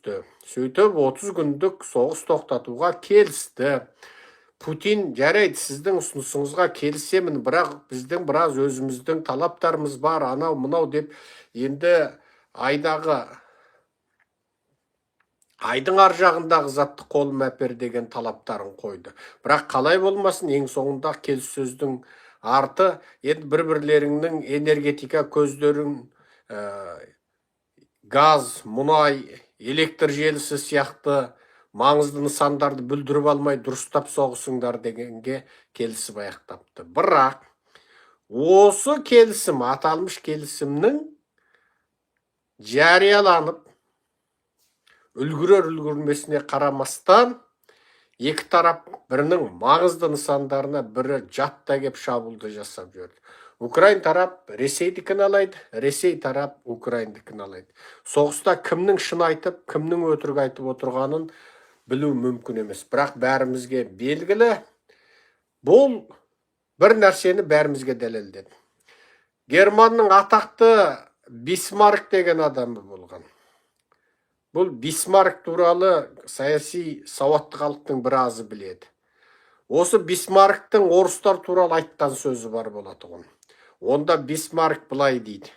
көрісті. Сөйтіп 30 күндік соғыс тоқтатуға келісті. Путин, жарайды, сіздің ұсынысыңызға келісемін, бірақ біздің біраз өзіміздің талаптарымыз бар, анау мынау деп, енді айдың ар жағындағы затты қолыма әпер деген талаптарын қойды. Бірақ қалай болмасын, ең соңында келіссөздің арты, енді бір-бірлеріңнің энергетика көздерін, газ, мұнай, электр желісі сияқты маңызды нысандарды бүлдіріп алмай дұрыстап соғысыңдар дегенге келісіп аяқтапты. Бірақ осы келісім, аталмыш келісімнің жарияланып үлгірмесіне қарамастан, екі тарап бірінің маңызды нысандарына бірі жатта кеп шабуылды жасап жүрді. Украин тарап Ресейді кінәлайды, Ресей тарап Украинды кінәлайды. Соғыста кімнің шын айтып, кімнің өтірік айтып отырғанын білу мүмкін емес. Бірақ бәрімізге белгілі, бұл бір нәрсені бәрімізге дәлелдеді. Германның атақты Бисмарк деген адамы болған. Бұл Бисмарк туралы саяси сауатты халықтың біразы біледі. Осы Бисмарктың орыстар туралы айтқан сөзі бар болатұғын. Онда Бисмарк былай дейді: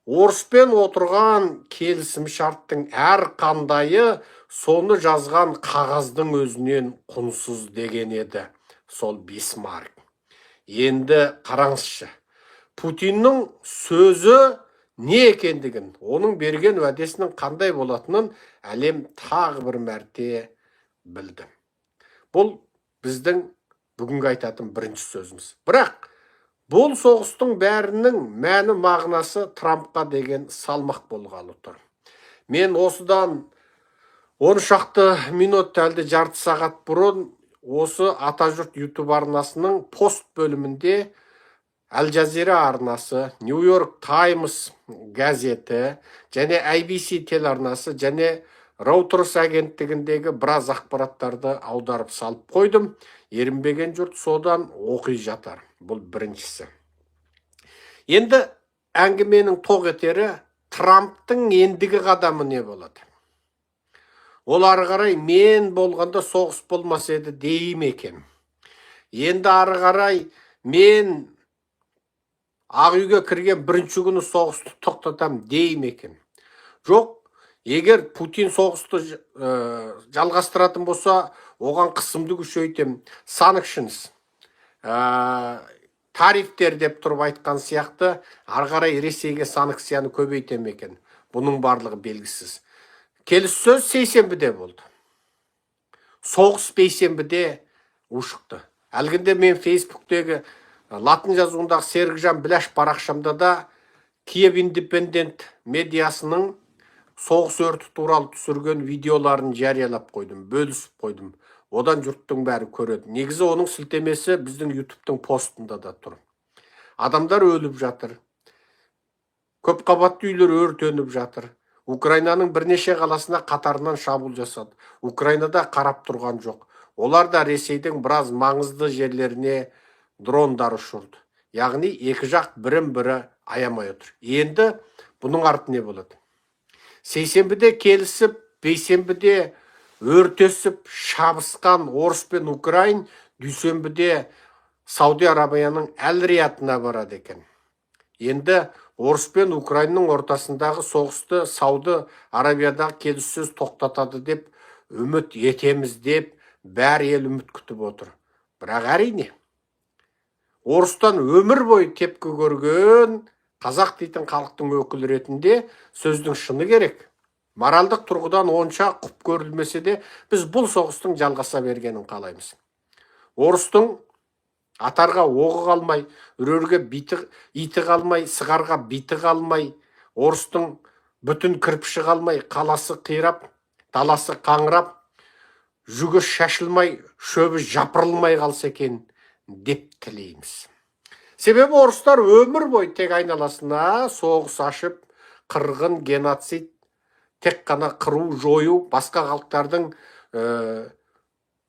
орыспен отырған келісім шарттың әр қандайы соны жазған қағаздың өзінен құнсыз деген еді. Сол Бисмарк. Енді қараңызшы, Путиннің сөзі не екендігін, оның берген уәдесінің қандай болатынын әлем тағы бір мәрте білді. Бұл біздің бүгінгі айтатын бірінші сөзіміз. Бірақ бұл соғыстың бәрінің мәні мағынасы Трампқа деген салмақ болғалы тұр. Мен осыдан 10 шақты минут әлде жарты сағат бұрын осы Атажұрт YouTube арнасының пост бөлімінде Әл-Жазира арнасы, Нью-Йорк Таймс газеті, және ABC телеарнасы, және Reuters агенттігіндегі біраз ақпараттарды аударып салып қойдым. Ерінбеген жұрт содан оқи жатар. Бұл біріншісі. Енді әңгіменің тоқ етері Трамптың ендігі қадамы не болады? Ол ары қарай мен болғанда соғыс болмас еді дейім екен. Енді ары қарай мен Ақ үйге кірген бірінші күні соғысты тоқтатам дейім екен. Жоқ, егер Путин соғысты жалғастыратын болса, оған қысымды күшейтем, sanctions, тарифтер деп тұрып айтқан сияқты, ары қарай Ресейге санкцияны көбейтем екен. Бұның барлығы белгісіз. Келіссөз сейсенбіде болды. Соғыс бейсенбіде ушықты. Әлгінде мен Фейсбуктегі латын жазуындағы Серікжан Біляш парақшамда да Киев Индепендент медиасының соғыс өрті туралы түсірген видеоларын жариялап қойдым, бөлісіп қойдым. Одан жұрттың бәрі көреді. Негізі оның сілтемесі біздің YouTube'тың постында да тұр. Адамдар өліп жатыр. Көп қабатты үйлер өртеніп жатыр. Украинаның бірнеше қаласына қатарынан шабуыл жасады. Украинада қарап тұрған жоқ. Олар да Ресейдің біраз маңызды жерлеріне дрондар ұшырды. Яғни екі жақ бірін-бірі аямай отыр. Енді бұның арты не болады? Сейсенбіде келісіп, бейсенбіде өртесіп, шабысқан орыс пен Украин дүйсенбіде Сауди Арабияның Әл-Риятына барады екен. Енді орыс пен Украинның ортасындағы соғысты Сауди Арабиядағы келіссөз тоқтатады деп үміт етеміз деп бәр ел үміт күтіп отыр. Бірақ әрине, орыстан өмір бойы тепкі көрген қазақ дейтін халықтың өкілі ретінде сөздің шыны керек. Моральдық тұрғыдан онша құп көрілмесе де, біз бұл соғыстың жалғаса бергенін қалаймыз. Орыстың атарға оғы қалмай, үрерге иті қалмай, сығарға биті қалмай, орыстың бүтін кірпіші қалмай, қаласы қирап, даласы қаңырап, жүгі шашылмай, шөбі жапырылмай қалса екен деп тілейміз. Себебі орыстар өмір бой тек айналасына соғыс ашып, қырғын, геноцид, тек қана қыру, жою, басқа халықтардың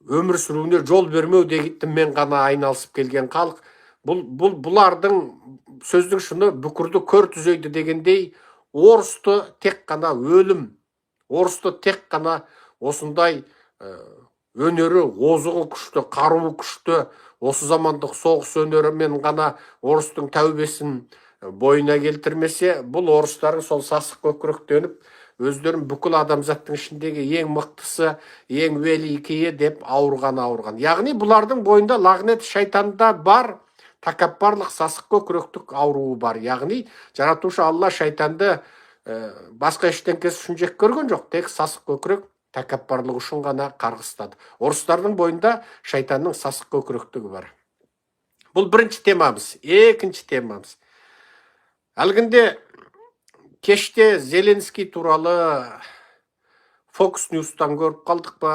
өмір сүруіне жол бермеу дегенмен ғана айналысып келген халық. Бұлардың сөздің шыны бүкірді көр түзейді дегендей, орысты тек қана өлім, Орысты тек қана осындай өнері, озығы күшті, қаруы күшті, осы замандық соғыс өнерімен ғана орыстың тәубесін бойына келтірмесе, бұл орыстардың сол сасық көкіректеніп, өздерін бүкіл адамзаттың ішіндегі ең мықтысы, ең великие деп ауырған. Яғни бұлардың бойында лағнет шайтанда бар, тәкаппарлық, сасық көкіректік ауруы бар. Яғни жаратушы Алла шайтанды басқа ештеңкесі үшін жек көрген жоқ, тек сасық көкірек тәкаппарлық үшін ғана қарғыстады. Орыстардың бойында шайтанның сасық көкіректігі бар. Бұл бірінші темамыз. Екінші темамыз. Әлгінде кеште Зеленский туралы Fox News'тан көріп қалдық па,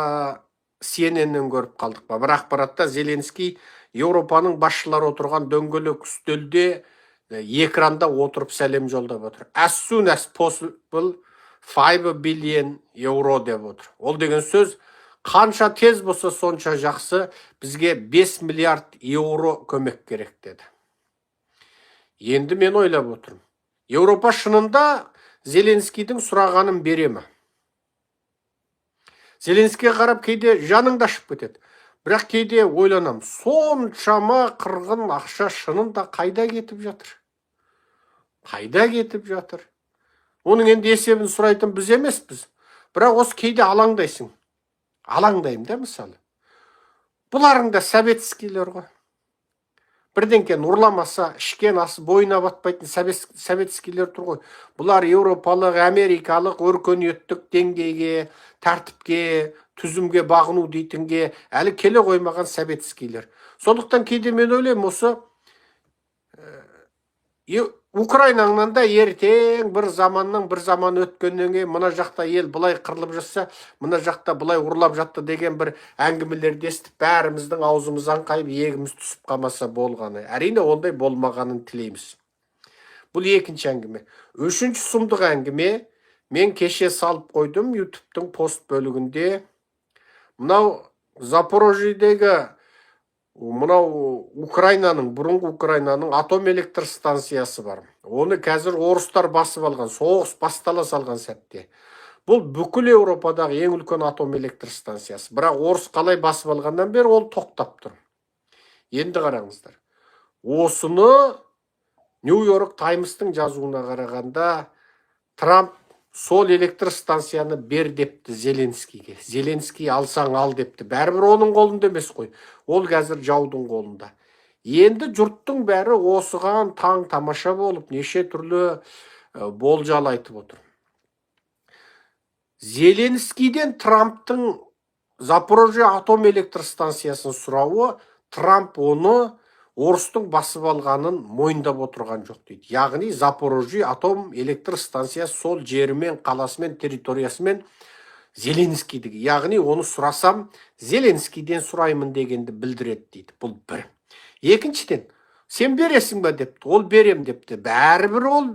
CNN-нен көріп қалдық па. Бір ақпаратта Зеленский Еуропаның басшылары отырған дөңгелек үстелде экранда отырып сәлем жолдап отыр. As soon as possible 5 billion euro деп отыр. Ол деген сөз, қанша тез болса сонша жақсы, бізге 5 миллиард еуро көмек керек деді. Енді мен ойлап отырмын. Еуропа шынында Зеленскийдің сұрағанын бере ме? Зеленскийге қарап кейде жаның да ашып кетеді. Бірақ кейде ойланам, соншама қырғын ақша шынында қайда кетіп жатыр? Қайда кетіп жатыр? Оның енді есебін сұрайтын біз емеспіз. Бірақ осы кейде алаңдайсың. Алаңдайым да мысалы. Бұларың да советскийлер ғой. Бірдеңкен ұрламаса, ішкен асы бойына батпайтын советскийлер тұр ғой. Бұлар еуропалық, америкалық өркениеттік деңгейге, тәртіпке, түзімге бағыну дейтінге әлі келе қоймаған советскийлер. Сондықтан кейде мен ойлаймын, осы Украинаңнан да ертең бір заман өткеннен кейін мына жақта ел былай қырылып жатса, мына жақта былай ұрлап жатты деген бір әңгімелерді естіп, бәріміздің аузымыз аңқайып, егіміз түсіп қалмаса болғаны. Әрине ондай болмағанын тілейміз. Бұл екінші әңгіме. Үшінші сұмдық әңгіме, мен кеше салып қойдым YouTube-тың пост бөлігінде. Мынау Запорожьедегі, мынау Украинаның, бұрынғы Украинаның атом электр станциясы бар. Оны қазір орыстар басып алған, соғыс бастала салған сәтте. Бұл бүкіл Еуропадағы ең үлкен атом электр станциясы. Бірақ орыс қалай басып алғаннан бері ол тоқтап тұр. Енді қараңыздар. Осыны Нью-Йорк Таймстың жазуына қарағанда Трамп сол электр станцияны бер депті Зеленскийге. Зеленский алсаң ал депті. Бәрібір оның қолында емес қой. Ол қазір жаудың қолында. Енді жұрттың бәрі осыған таң тамаша болып, неше түрлі болжал айтып отыр. Зеленскийден Трамптың Запорожье атом электр станциясын сұрауы, Трамп оны орыстың басып алғанын мойындап отырған жоқ дейді. Яғни Запорожье атом электр станциясы сол жерімен, қаласымен, территориясымен Зеленскийдігі. Яғни оны сұрасам, Зеленскийден сұраймын дегенді білдіреді дейді. Бұл бір. Екіншіден, сен бересің ба депті, ол берем депті. Бәрібір ол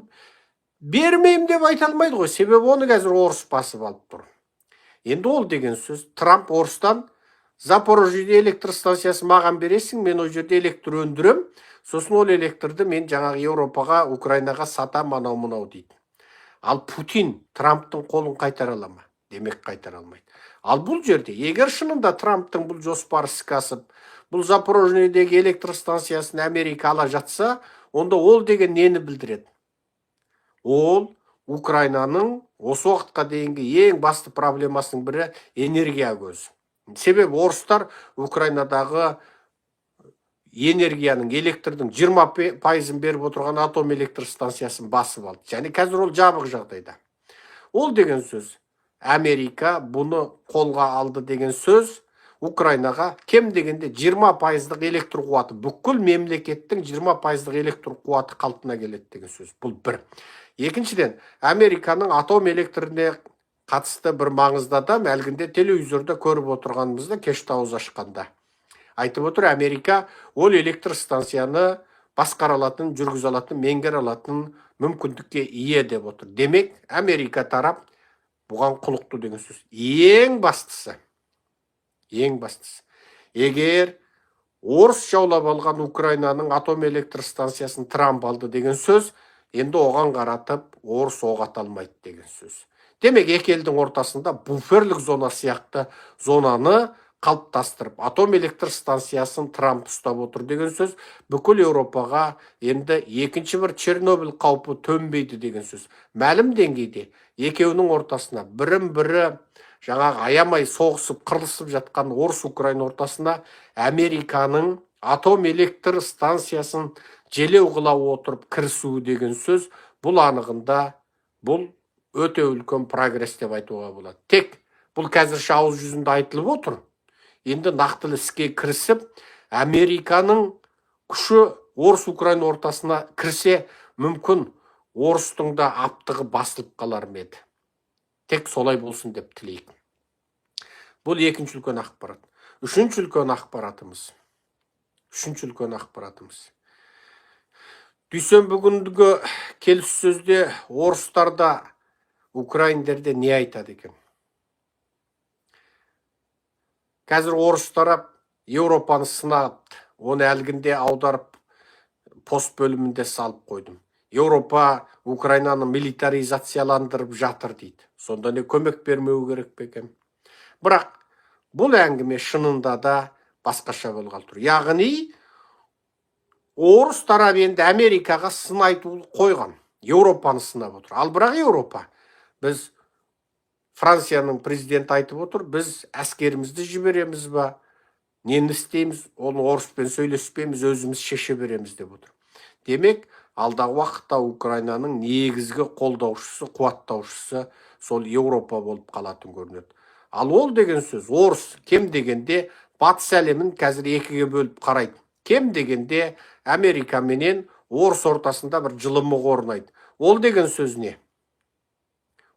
бермеймін деп айта алмайды ғой. Себебі оны қазір орыс басып алып тұр. Енді ол деген сөз, Трамп орыстан Запорожьеде электр станциясы маған бересің, мен ол жерде электр өндірем, сосын ол электрді мен жаңағы Еуропаға, Украинаға сатам, анау-мынау дейді. Ал Путин Трамптың қолын қайтара ала ма? Демек қайтара алмайды. Ал бұл жерде, егер шынында Трамптың бұл жоспары іске асып, бұл Запорожьедегі электр станциясын Америка ала жатса, онда ол деген нені білдіреді? Ол Украинаның осы уақытқа дейінгі ең басты проблемасының бірі энергия көзі. Себебі орыстар Украинадағы энергияның, электрдің 20% беріп отырған атом электр станциясын басып алды. Және қазір ол жабық жағдайда. Ол деген сөз, Америка бұны қолға алды деген сөз, Украинаға кем дегенде 20% электр қуаты, бүкіл мемлекеттің 20% электр қуаты қалпына келеді деген сөз. Бұл бір. Екіншіден, Американың атом электріне қатысты бір маңызды адам әлгінде телевизорда көріп отырғанымызда кешті ауыз ашқанда. Айтып отыр, Америка ол электр станцияны басқара алатын, жүргізе алатын, меңгере алатын мүмкіндікке ие деп отыр. Демек, Америка тарап бұған құлықты деген сөз. Ең бастысы. Егер орыс жаулап алған Украинаның атом электр станциясын Трамп алды деген сөз, енді оған қаратып орыс оқ ата алмайды деген сөз. Демек, екі елдің ортасында буферлік зона сияқты зонаны қалыптастырып, атом электр станциясын Трамп ұстап отыр деген сөз бүкіл Еуропаға енді екінші бір Чернобыль қаупі төнбейді деген сөз. Мәлім деңгейде екеуінің ортасына бірін-бірі жаңағы аямай соғысып, қырылысып жатқан Орыс-Украин ортасына Американың атом электр станциясын желеу қыла отырып кірісуі деген сөз, бұл анығында бұл өте үлкен прогресс деп айтуға болады. Тек бұл қазірше ауыз жүзінде айтылып отыр. Енді нақтылы іске кірісіп, Американың күші Орыс-Украин ортасына кірсе, мүмкін Орыстың да аптығы басылып қалар ма еді. Тек солай болсын деп тілейік. Бұл екінші үлкен ақпарат. Үшінші үлкен ақпаратымыз. Дүйсенбі күнгі келіссөзде орыстарда, украиндерде не айтады екен? Қазір орыс тарап Еуропаны сынап, оны әлгінде аударып пост бөлімінде салып қойдым. Еуропа Украинаны милитаризацияландырып жатыр дейді. Сонда не көмек бермеу керек пе екен? Бірақ бұл әңгіме шынында да басқаша болғалы тұр. Яғни орыс тарап енді Америкаға сын айту қойған. Еуропаны сынап отыр. Ал бірақ Еуропа, біз Францияның президенті айтып отыр, біз әскерімізді жібереміз ба, нені істейміз, оны орыспен сөйлеспейміз, өзіміз шеше береміз деп отыр. Демек, алдағы уақытта Украинаның негізгі қолдаушысы, қуаттаушысы сол Еуропа болып қалатын көрінеді. Ал ол деген сөз, орыс кем дегенде батыс әлемін қазір екіге бөліп қарайды. Кем дегенде Америка менен орыс ортасында бір жылымық орнайды. Ол деген сөз не?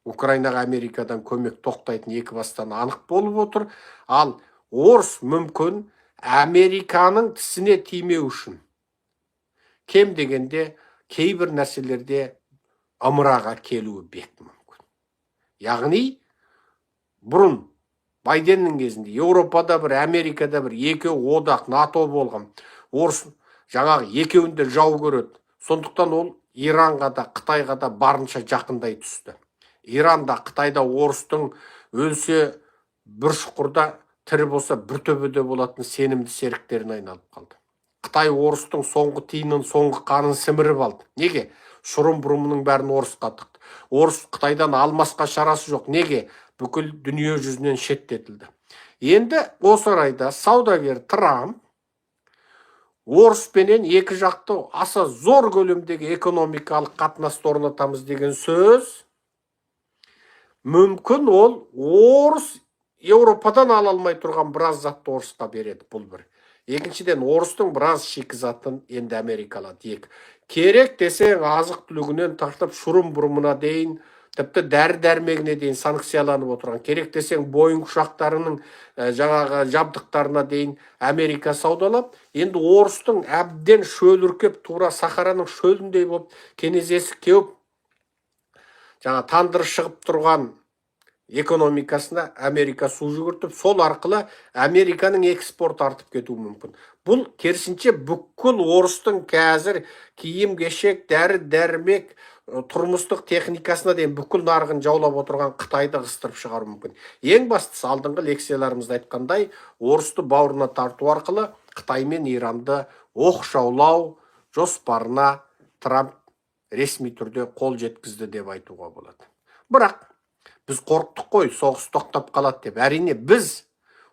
Украинаға Америкадан көмек тоқтайтын екі бастан анық болып отыр. Ал орыс мүмкін Американың тісіне тимеу үшін кем дегенде кейбір нәрселерде ымыраға келуі бек мүмкін. Яғни бұрын Байденнің кезінде Еуропада бір, Америкада бір, екеуі одақ, НАТО болған. Орыс жаңағы екеуінде жау көреді. Сондықтан ол Иранға да, Қытайға да барынша жақындай түсті. Иранда, Қытайда орыстың өлсе бір шұқырда, тірі болса бір төбеде болатын сенімді серіктеріне айналып қалды. Қытай орыстың соңғы тиынын, соңғы қанын сіміріп алды. Неге? Шұрым-бұрымының бәрін орысқа тықты. Орыс Қытайдан алмасқа шарасы жоқ. Неге? Бүкіл дүние жүзінен шеттетілді. Енді осы орайда саудагер Трамп орыспенен екі жақты аса зор көлемдегі экономикалық қатынасты орнатамыз деген сөз. Мүмкін ол орыс Еуропадан ала алмай тұрған біраз затты орысқа береді, бұл бір. Екіншіден, орыстың біраз шикізатын енді Америка алады. Керек десең азық түлігінен тартып шұрым-бұрымына дейін, тіпті дәрі-дәрмегіне дейін санкцияланып отырған. Керек десең Боинг ұшақтарының жаңағы жабдықтарына дейін Америка саудалап, енді орыстың әбден шөліркеп, тура Сахараның шөліндей болып, кенезесі кеуіп, жаңа тандыр шығып тұрған экономикасына Америка су жүгіртіп, сол арқылы Американың экспорт артып кетуі мүмкін. Бұл керісінше бүкіл орыстың қазір киім-кешек, дәрі-дәрмек, тұрмыстық техникасына дейін бүкіл нарығын жаулап отырған Қытайды қыстырып шығару мүмкін. Ең бастысы, алдыңғы лекцияларымызда айтқандай, орысты бауырына тарту арқылы Қытай мен Иранды оқшаулау жоспарына Трамп ресми түрде қол жеткізді деп айтуға болады. Бірақ біз қорықтық қой, соғыс тоқтап қалады деп. Әрине біз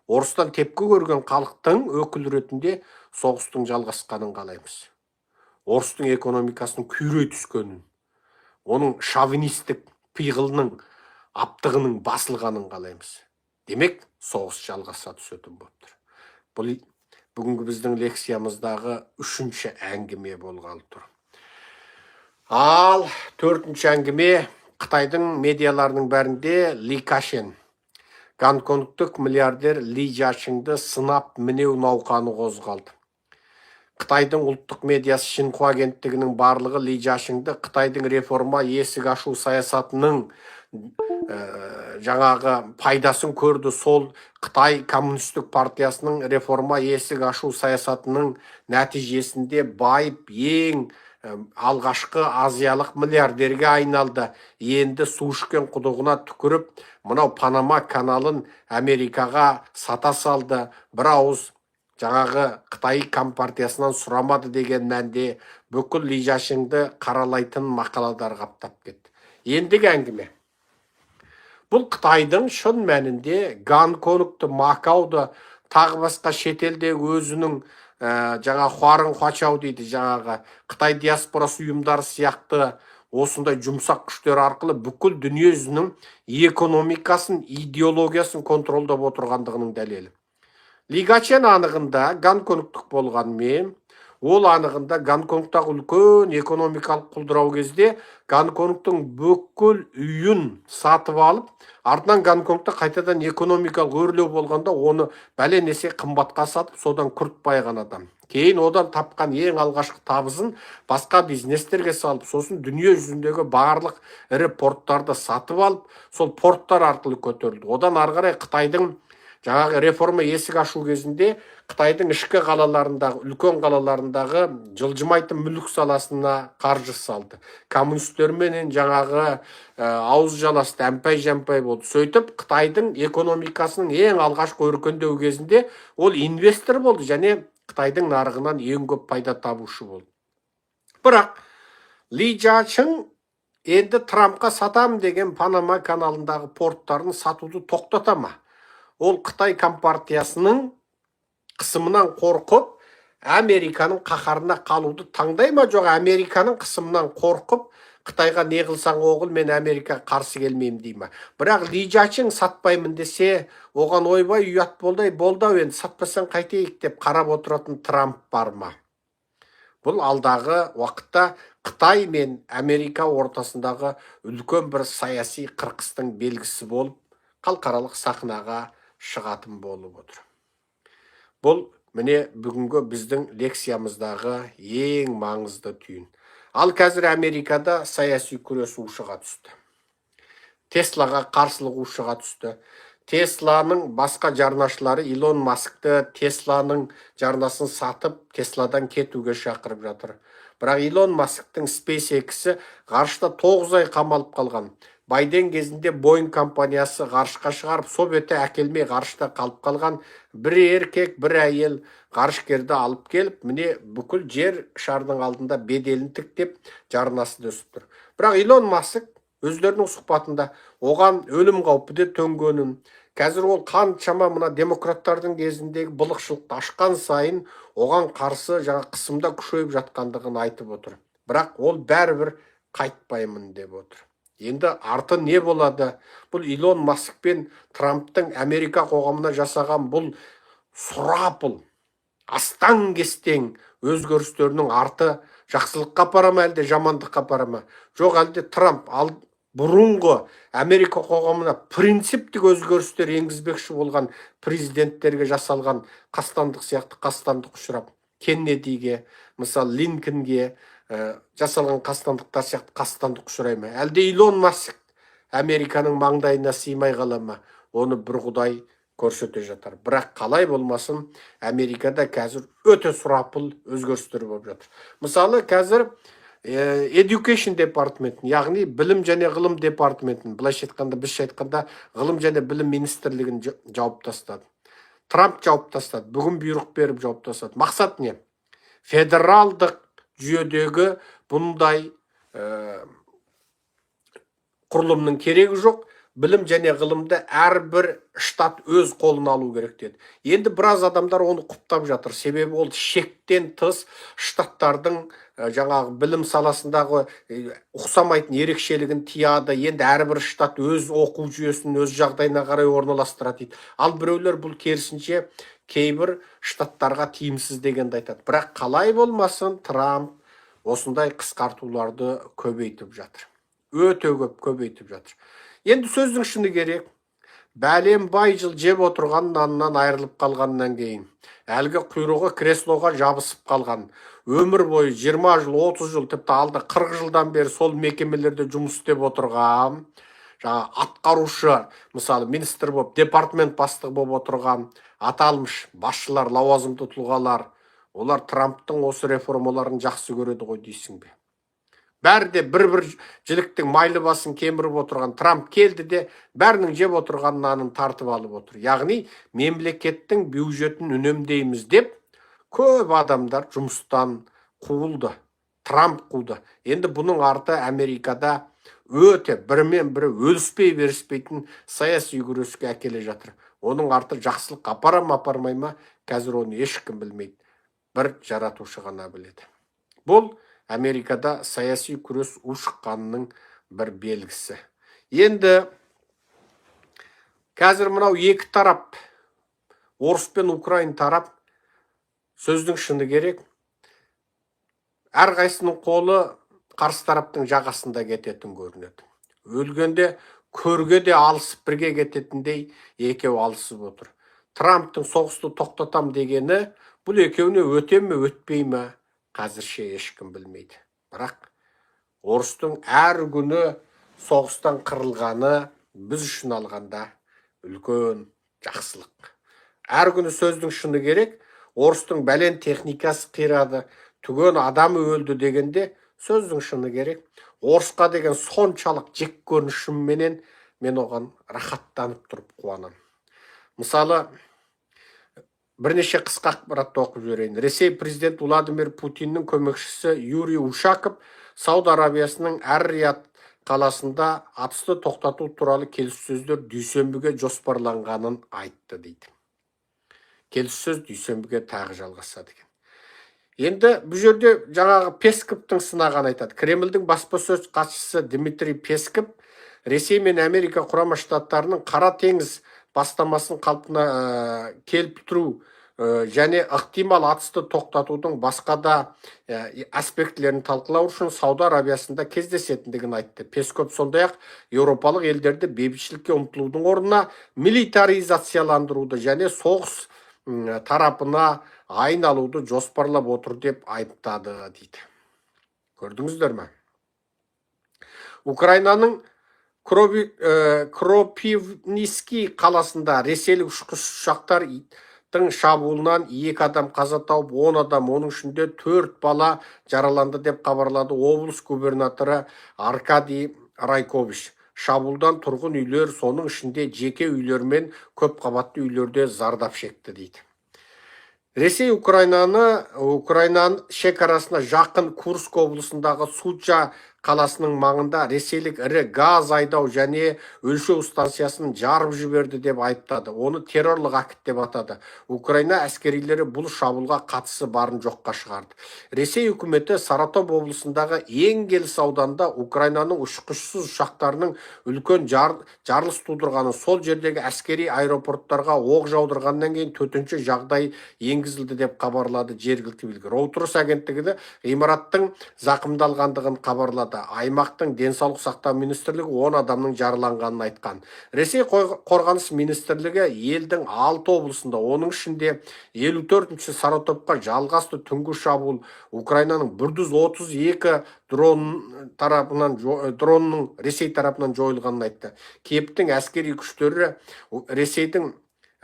орыстан тепкі көрген халықтың өкілі ретінде соғыстың жалғасқанын қалаймыз. Орыстың экономикасының күйрей түскенін, оның шовинистік пиғылының, аптығының басылғанын қалаймыз. Демек, соғыс жалғаса түсетін болып тұр. Бұл бүгінгі біздің лекциямыздағы үшінші әңгіме болғалы тұр. Ал төртінші әңгіме Қытайдың медиаларының бәрінде Ли Кашен, гонконгтық миллиардер Ли Жашинді сынап мінеу науқаны қозғалды. Қытайдың ұлттық медиасы Шинхуа агенттігінің барлығы Ли Жашинді Қытайдың реформа есік ашу саясатының жаңағы пайдасын көрді. Сол Қытай коммунистік партиясының реформа есік ашу саясатының нәтижесінде байып ең алғашқы азиялық миллиардерге айналды. Енді су ішкен құдығына түкіріп, мынау Панама каналын Америкаға сата салды. Бір ауыз жаңағы Қытай компартиясынан сұрамады деген мәнде бүкіл Ли Жиашыңды қаралайтын мақаладар қаптап кетті. Ендігі әңгіме. Бұл Қытайдың шын мәнінде Гонконгты, Макауды, тағы басқа шетелдегі өзінің жаңа Хуарын Хуачау дейді, жаңағы Қытай диаспорасы ұйымдары сияқты осындай жұмсақ күштер арқылы бүкіл дүниежүзінің экономикасын, идеологиясын контролдап отырғандығының дәлелі. Ли Гачен анығында Гонконгтық болғанмен, ол анығында Гонконгтағы үлкен экономикалық құлдырау кезде Гонконгтың бүкіл үйін сатып алып, артынан Гонконгта қайтадан экономикалық өрлеу болғанда оны бәлен есе қымбатқа сатып, содан күрт байыған адам. Кейін одан тапқан ең алғашқы табысын басқа бизнестерге салып, сосын дүние жүзіндегі барлық ірі порттарды сатып алып, сол порттар арқылы көтерілді. Одан ары қарай Қытайдың жаңағы реформа есік ашу кезінде Қытайдың ішкі қалаларындағы, үлкен қалаларындағы жылжымайтын мүлік саласына қаржы салды. Коммунистерменен жаңағы ауыз жаласты, әмпай-жәмпай болды. Сөйтіп, Қытайдың экономикасының ең алғашқы өркендеу кезінде ол инвестор болды және Қытайдың нарығынан ең көп пайда табушы болды. Бірақ Ли Жиашың енді Трампқа сатам деген Панама каналындағы порттарын сатуды тоқтатама. Ол Қытай компартиясының қысымынан қорқып, Американың қаһарына қалуды таңдай ма, жоқ Американың қысымынан қорқып, Қытайға не қылсаң оғыл, мен Америкаға қарсы келмеймін дей ма. Бірақ Ли Жиашың сатпаймын десе, оған ойбай ұят болды-ау, енді сатпасаң қайтейік деп қарап отыратын Трамп бар ма? Бұл алдағы уақытта Қытай мен Америка ортасындағы үлкен бір саяси қырқыстың белгісі болып, халықаралық сахнаға шығатын болып отыр. Бұл міне бүгінгі біздің лекциямыздағы ең маңызды түйін. Ал қазір Америкада саяси күрес ушыға түсті. Теслаға қарсылық ушыға түсті. Тесланың басқа жарнашылары Илон Маскты Тесланың жарнасын сатып, Тесладан кетуге шақырып жатыр. Бірақ Илон Масктың SpaceX-і ғарышта 9 ай қамалып қалған. Байден кезінде Boeing компаниясы ғарышқа шығарып, со беті әкелмей ғарышта қалып қалған бір еркек, бір әйел ғарышкерді алып келіп, міне бүкіл жер шарының алдында беделін тіктеп, жарнасы өсіп тұр. Бірақ Илон Маск өздерінің сұхбатында оған өлім қаупі де төнгенін, қазір ол қаншама мына демократтардың кезіндегі былықшылықты ашқан сайын оған қарсы жаңа қысымда күшейіп жатқандығын айтып отыр. Бірақ ол бәрібір қайтпаймын деп отыр. Енді арты не болады? Бұл Илон Маск пен Трамптың Америка қоғамына жасаған бұл сұрапыл, астаң-кестең өзгерістерінің арты жақсылыққа апара ма, әлде жамандыққа апара ма? Жоқ, әлде Трамп бұрынғы Америка қоғамына принциптік өзгерістер енгізбекші болған президенттерге жасалған қастандық сияқты қастандық ұшырап, Кеннедиге, мысалы Линкольнге жасалған қастандықтар сияқты қастандық ұшырай ма? Әлде Илон Маск Американың маңдайына сыймай қала ма? Оны бір Құдай көрсете жатар. Бірақ қалай болмасын, Америкада қазір өте сұрапыл өзгерістер болып жатыр. Мысалы, қазір Education департаментін, яғни білім және ғылым департаментін, былайша айтқанда, біз айтқанда ғылым және білім министрлігін жауып тастады. Трамп жауып тастады, бүгін бұйрық беріп жауып тастады. Мақсат не? Федералдық жүйедегі бұндай құрылымның керегі жоқ. Білім және ғылымды әрбір штат өз қолына алу керек деді. Енді біраз адамдар оны құптап жатыр. Себебі ол шектен тыс штаттардың жаңағы білім саласындағы ұқсамайтын ерекшелігін тияды. Енді әрбір штат өз оқу жүйесін өз жағдайына қарай орналастырады дейді. Ал біреулер бұл керісінше кейбір штаттарға тиімсіз дегенді айтады. Бірақ қалай болмасын, Трамп осындай қысқартуларды көбейтіп жатыр. Өте көп көбейтіп жатыр. Енді сөздің шыны керек, бәлем бай жыл жеп отырған нанынан айырылып қалғаннан кейін, әлгі құйрығы креслоға жабысып қалған, өмір бойы 20 жыл, 30 жыл, тіпті алды 40 жылдан бері сол мекемелерде жұмыс істеп отырған, жаңа атқарушы, мысалы министр болып, департамент бастығы болып отырған аталмыш басшылар, лауазымды тұлғалар, Олар Трамптың осы реформаларын жақсы көреді ғой дейсің бе? Бәрі де бір жіліктің майлы басын кеміріп отырған Трамп келді де бәрінің жеп отырған нанын тартып алып отыр. Яғни мемлекеттің бюджетін үнемдейміз деп көп адамдар жұмыстан қуылды. Трамп қуды. Енді бұның арты Америкада өте бірімен бірі өліспей беріспейтін саяси күреске әкеле жатыр. Оның арты жақсылық апармай ма, қазір оны ешкім білмейді. Бір жаратушы ғана біледі. Бұл Америкада саяси күрес ушыққанының бір белгісі. Енді қазір мынау екі тарап, Орыс пен Украин тарап, сөздің шыны керек, әрқайсының қолы қарсы тараптың жағасында кететін көрінеді. Өлгенде көрге де алысып бірге кететіндей екеу алысып отыр. Трамптың соғысты тоқтатам дегені бұл екеуіне өте ме өтпей ме қазірше ешкім білмейді. Бірақ Орыстың әр күні соғыстан қырылғаны біз үшін алғанда үлкен жақсылық. Әр күні сөздің шыны керек, Орыстың бәлен техникасы қирады, түген адамы өлді дегенде сөздің шыны керек. Орысқа деген соншалық жек көрінішімменен мен оған рахаттанып тұрып қуанам. Мысалы, бірнеше қысқа ақпаратты оқып жіберейін. Ресей президент Владимир Путиннің көмекшісі Юрий Ушаков Сауд Арабиясының Ар-Рияд қаласында атысты тоқтату туралы келіссөздер дүйсенбіге жоспарланғанын айтты дейді. Келіссөз дүйсенбіге тағы жалғасады екен. Енді бұл жерде жаңағы Песковтың сынағын айтады. Кремльдің баспасөз хатшысы Дмитрий Песков Ресей мен Америка құрама штаттарының Қара теңіз бастамасын қалпына келтіру және ықтимал атысты тоқтатудың басқа да аспектілерін талқылау үшін Сауд Арабиясында кездесетіндігін айтты. Песков сондай-ақ еуропалық елдерді бейбітшілікке ұмтылудың орнына милитаризацияландыруды және соғыс тарапына айналуды жоспарлап отыр деп айыптады дейді. Көрдіңіздер ме? Украинаның Кропивницкий қаласында ресейлік ұшқыштардың шабуылынан 2 адам қаза тауып, 10 адам, оның ішінде 4 бала жараланды деп хабарлады облыс губернаторы Аркадий Райкович. Шабуылдан тұрғын үйлер, соның ішінде жеке үйлер мен көп қабатты үйлерде зардап шекті дейді. Ресей Украинаның шекарасына жақын Курск облысындағы Суча қаласының маңында ресейлік ірі газ айдау және өлшеу станциясын жарып жіберді деп айыптады. Оны террорлық акт деп атады. Украина әскерилері бұл шабуылға қатысы барын жоққа шығарды. Ресей үкіметі Саратов облысындағы Енгельс ауданында Украинаның ұшқышсыз ұшақтарының үлкен жарылыс тудырғаны, сол жердегі әскери аэропорттарға оқ жаудырғаннан кейін төтенше жағдай енгізілді деп хабарлады жергілікті билік. Reuters агенттігі ғимараттың зақымдалғандығын хабарлады. Аймақтың денсаулық сақтау министрлігі 10 адамның жараланғанын айтқан. Ресей қорғаныс министрлігі елдің 6 облысында, оның ішінде 54-ші Саратовқа жалғасты түнгі шабуыл Украинаның 132 дронның Ресей тарапынан жойылғанын айтты. Киевтің әскери күштері Ресейдің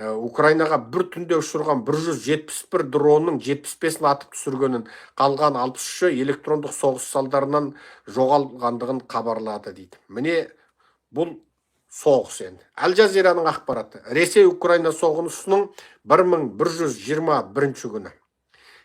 Украинаға бір түнде ұшырған 171 дронның 75-ін атып түсіргенін, қалған 63-ші электрондық соғыс салдарынан жоғалғандығын хабарлады дейді. Міне бұл соғыс енді. Аль-Жазираның ақпараты. Ресей Украина соғысының 1121 күні.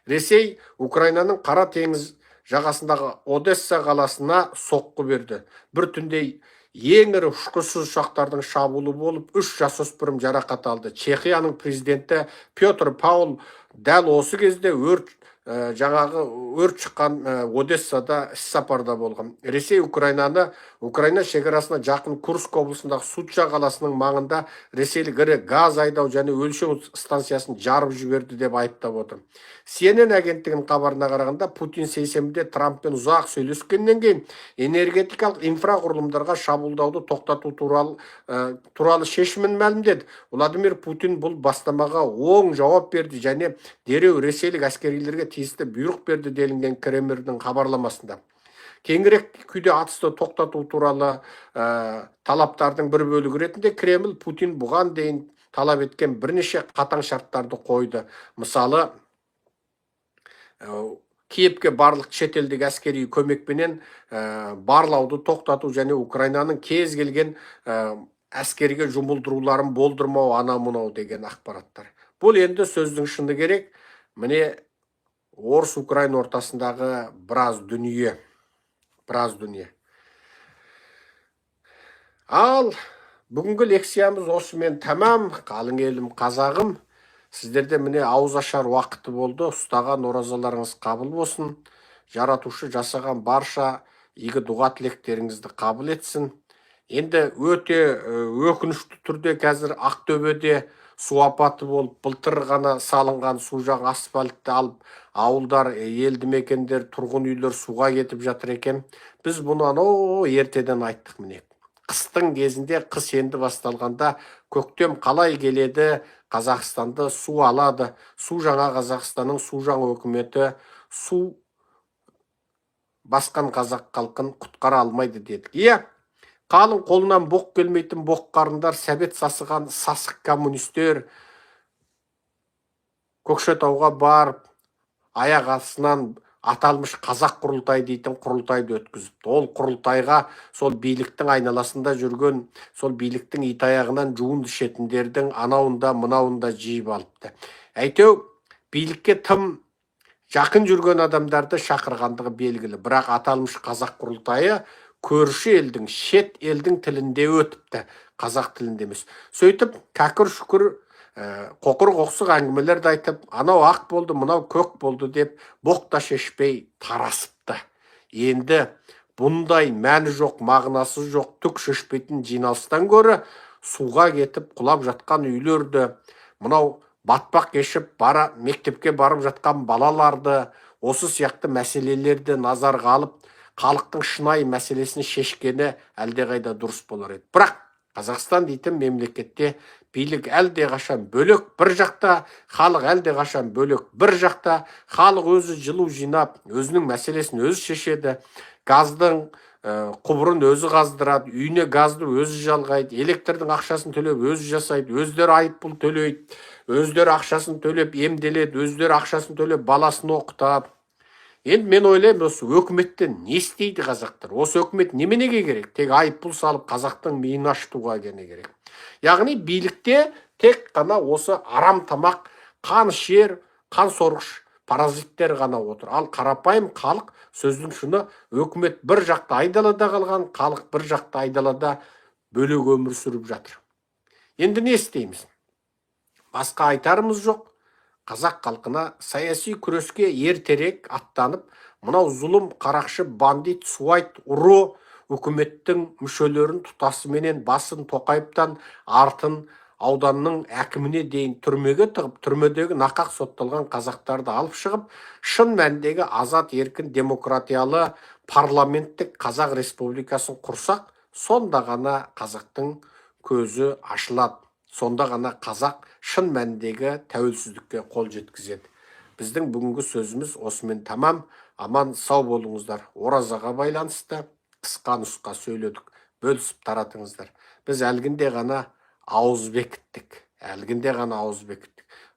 Ресей Украинаның Қара теңіз жағасындағы Одесса қаласына соққы берді. Bir түнде ең ірі ұшқышсыз ұшақтардың шабуылы болып, 3 жасөспірім жарақат алды. Чехияның президенті Петр Паул дәл осы кезде өрт шыққан Одессада іс-сапарда болған. Ресей Украина шекарасына жақын Курск облысындағы Суча қаласының маңында ресейлік ірі газ айдау және өлшеу станциясын жарып жіберді деп айыптап отыр. CNN агенттігінің хабарына қарағанда, Путин сейсенбіде Трамппен ұзақ сөйлескеннен кейін энергетикалық инфрақұрылымдарға шабуылдауды тоқтату туралы шешімін мәлімдеді. Владимир Путин бұл бастамаға оң жауап берді және дереу ресейлік әскерилерге тиісті бұйрық берді делінген Кремльдің хабарламасында. Кеңірек күйде атысты тоқтату туралы талаптардың бір бөлігі ретінде Кремль Путин бұған дейін талап еткен бірнеше қатаң шарттарды қойды. Мысалы, Киевке барлық шетелдік әскери көмекпенен барлауды тоқтату және Украинаның кез келген әскерге жұмылдыруларын болдырмау ана мынау деген ақпараттар. Бұл енді сөздің шыны керек. Міне орыс-украин ортасындағы біраз дүние. Ал бүгінгі лекциямыз осымен тамам. Қалың елім, қазағым. Сіздерде міне ауыз ашар уақыты болды. Ұстаған оразаларыңыз қабыл болсын. Жаратушы жасаған барша игі дұға тілектеріңізді қабыл етсін. Енді өте өкінішті түрде қазір Ақтөбеде су апаты болып, былтыр ғана салынған су жаңа асфальтты алып, ауылдар, елді мекендер, тұрғын үйлер суға кетіп жатыр екен. Біз бұны ертеден айттық міне. Қыстың кезінде, қыс енді басталғанда көктем қалай келеді, Қазақстанды су алады. Су жаңа Қазақстанның су жаңа өкіметі су басқан қазақ халқын құтқара алмайды дедік. Қалың қолынан боқ келмейтін боқ-қарындар, сәбет сасыған сасық коммунистер Көкшетауға барып, аяқ астынан аталмыш қазақ құрылтай дейтін құрылтайды өткізіпті. Ол құрылтайға сол биліктің айналасында жүрген, сол биліктің итаяғынан жуынды шетіндердің анауында мынауында жиып алыпты. Әйтеу билікке тым жақын жүрген адамдарды шақырғандығы белгілі. Бірақ аталмыш қазақ құрылтайы көрші елдің, шет елдің тілінде өтіпті, қазақ тілінде емес. Сөйтіп, кәкір шүкір қоқыр қоқсық әңгімелерді айтып, анау ақ болды, мынау көк болды деп боқта шешпей тарасыпты. Енді бұндай мәні жоқ, мағынасы жоқ, түк шешпейтін жиналыстан гөрі суға кетіп құлап жатқан үйлерді, мынау батпақ кешіп мектепке барып жатқан балаларды, осы сияқты мәселелерді назарға алып, халықтың шынайы мәселесін шешкені әлдеқайда дұрыс болар еді. Бірақ Қазақстан дейтін мемлекетте билік әлдеқашан бөлек бір жақта, халық әлдеқашан бөлек бір жақта, халық өзі жылу жинап, өзінің мәселесін өзі шешеді, газдың құбырын өзі қаздырады, үйіне газды өзі жалғайды, электрдің ақшасын төлеп өзі жасайды, өздері айыппұл төлейді, өздері ақшасын төлеп емделеді, өздері ақшасын төлеп баласын оқытады. Енді мен ойлаймын, осы өкіметтен не істейді қазақтар? Осы өкімет неменеге керек? Тек айыппұл салып қазақтың миын ашытуға гене керек. Яғни билікте тек қана осы арам тамақ, қан шер, қан сорғыш паразиттер ғана отыр. Ал қарапайым халық, сөздің шыны, өкімет бір жақта айдалада қалған, халық бір жақта айдалада бөлек өмір сүріп жатыр. Енді не істейміз? Басқа айтарымыз жоқ. Қазақ халқына саяси күреске ертерек аттанып, мынау зұлым, қарақшы, бандит, суайт, ұры үкіметтің мүшелерін тұтасыменен басын Тоқаевтан артын ауданның әкіміне дейін түрмеге тығып, түрмедегі нақақ сотталған қазақтарды алып шығып, шын мәніндегі азат, еркін, демократиялы парламенттік қазақ республикасын құрсақ, сонда ғана қазақтың көзі ашылады. Сонда ғана қазақ шын мәніндегі тәуелсіздікке қол жеткізеді. Біздің бүгінгі сөзіміз осымен тамам. Аман сау болыңыздар. Оразаға байланысты қысқа нұсқа сөйледік. Бөлісіп таратыңыздар. Біз әлгінде ғана ауыз бекіттік.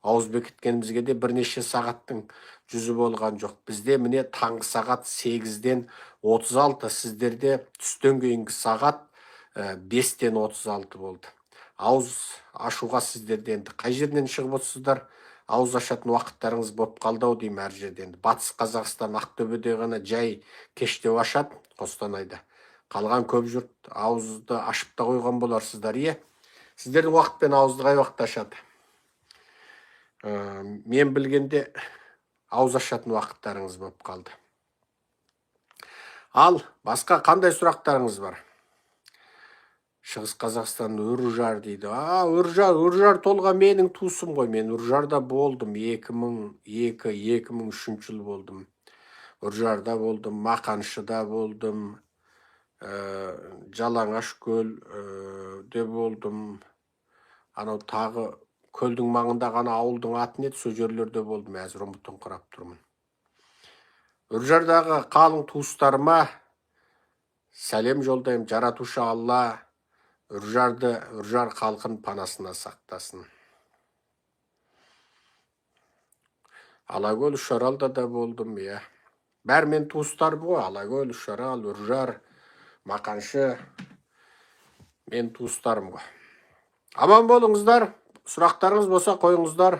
Ауыз бекіткенімізге де бірнеше сағаттың жүзі болған жоқ. Бізде міне таңғы сағат 8-ден 36, сіздерде түстен кейінгі сағат 5-тен 36 болды. Ауыз ашуға сіздерде енді қай жерден шығып отырсыздар? Ауыз ашатын уақыттарыңыз болып қалды-ау деймін әр жерден. Батыс Қазақстан, Ақтөбеде ғана жай кештеу ашады, Қостанайда. Қалған көп жұрт ауызды ашып та қойған боларсыздар, Сіздердің уақытпен ауызды қай уақытта ашады? Мен білгенде ауыз ашатын уақыттарыңыз болып қалды. Ал басқа қандай сұрақтарыңыз бар? Шығыс Қазақстан Үржар дейді. Үржар толға менің туысым ғой. Мен Үржарда болдым. 2002-2003 жыл болдым. Үржарда болдым, Мақаншыда болдым, Жалаңашкөлде болдым. Анау тағы көлдің маңында ғана ауылдың атын еді, сол жерлерде болдым. Әзір ұмытыңқырап тұрмын. Үржардағы қалың туыстарыма сәлем жолдаймын. Жаратушы Алла Үржар халқын панасына сақтасын. Алакөл Үшаралда да болдым, иә. Бәрі мен туыстар ғой, Алакөл, Үшарал, Үржар, Мақаншы, мен туыстарым ғой. Аман болыңыздар. Сұрақтарыңыз болса қойыңыздар.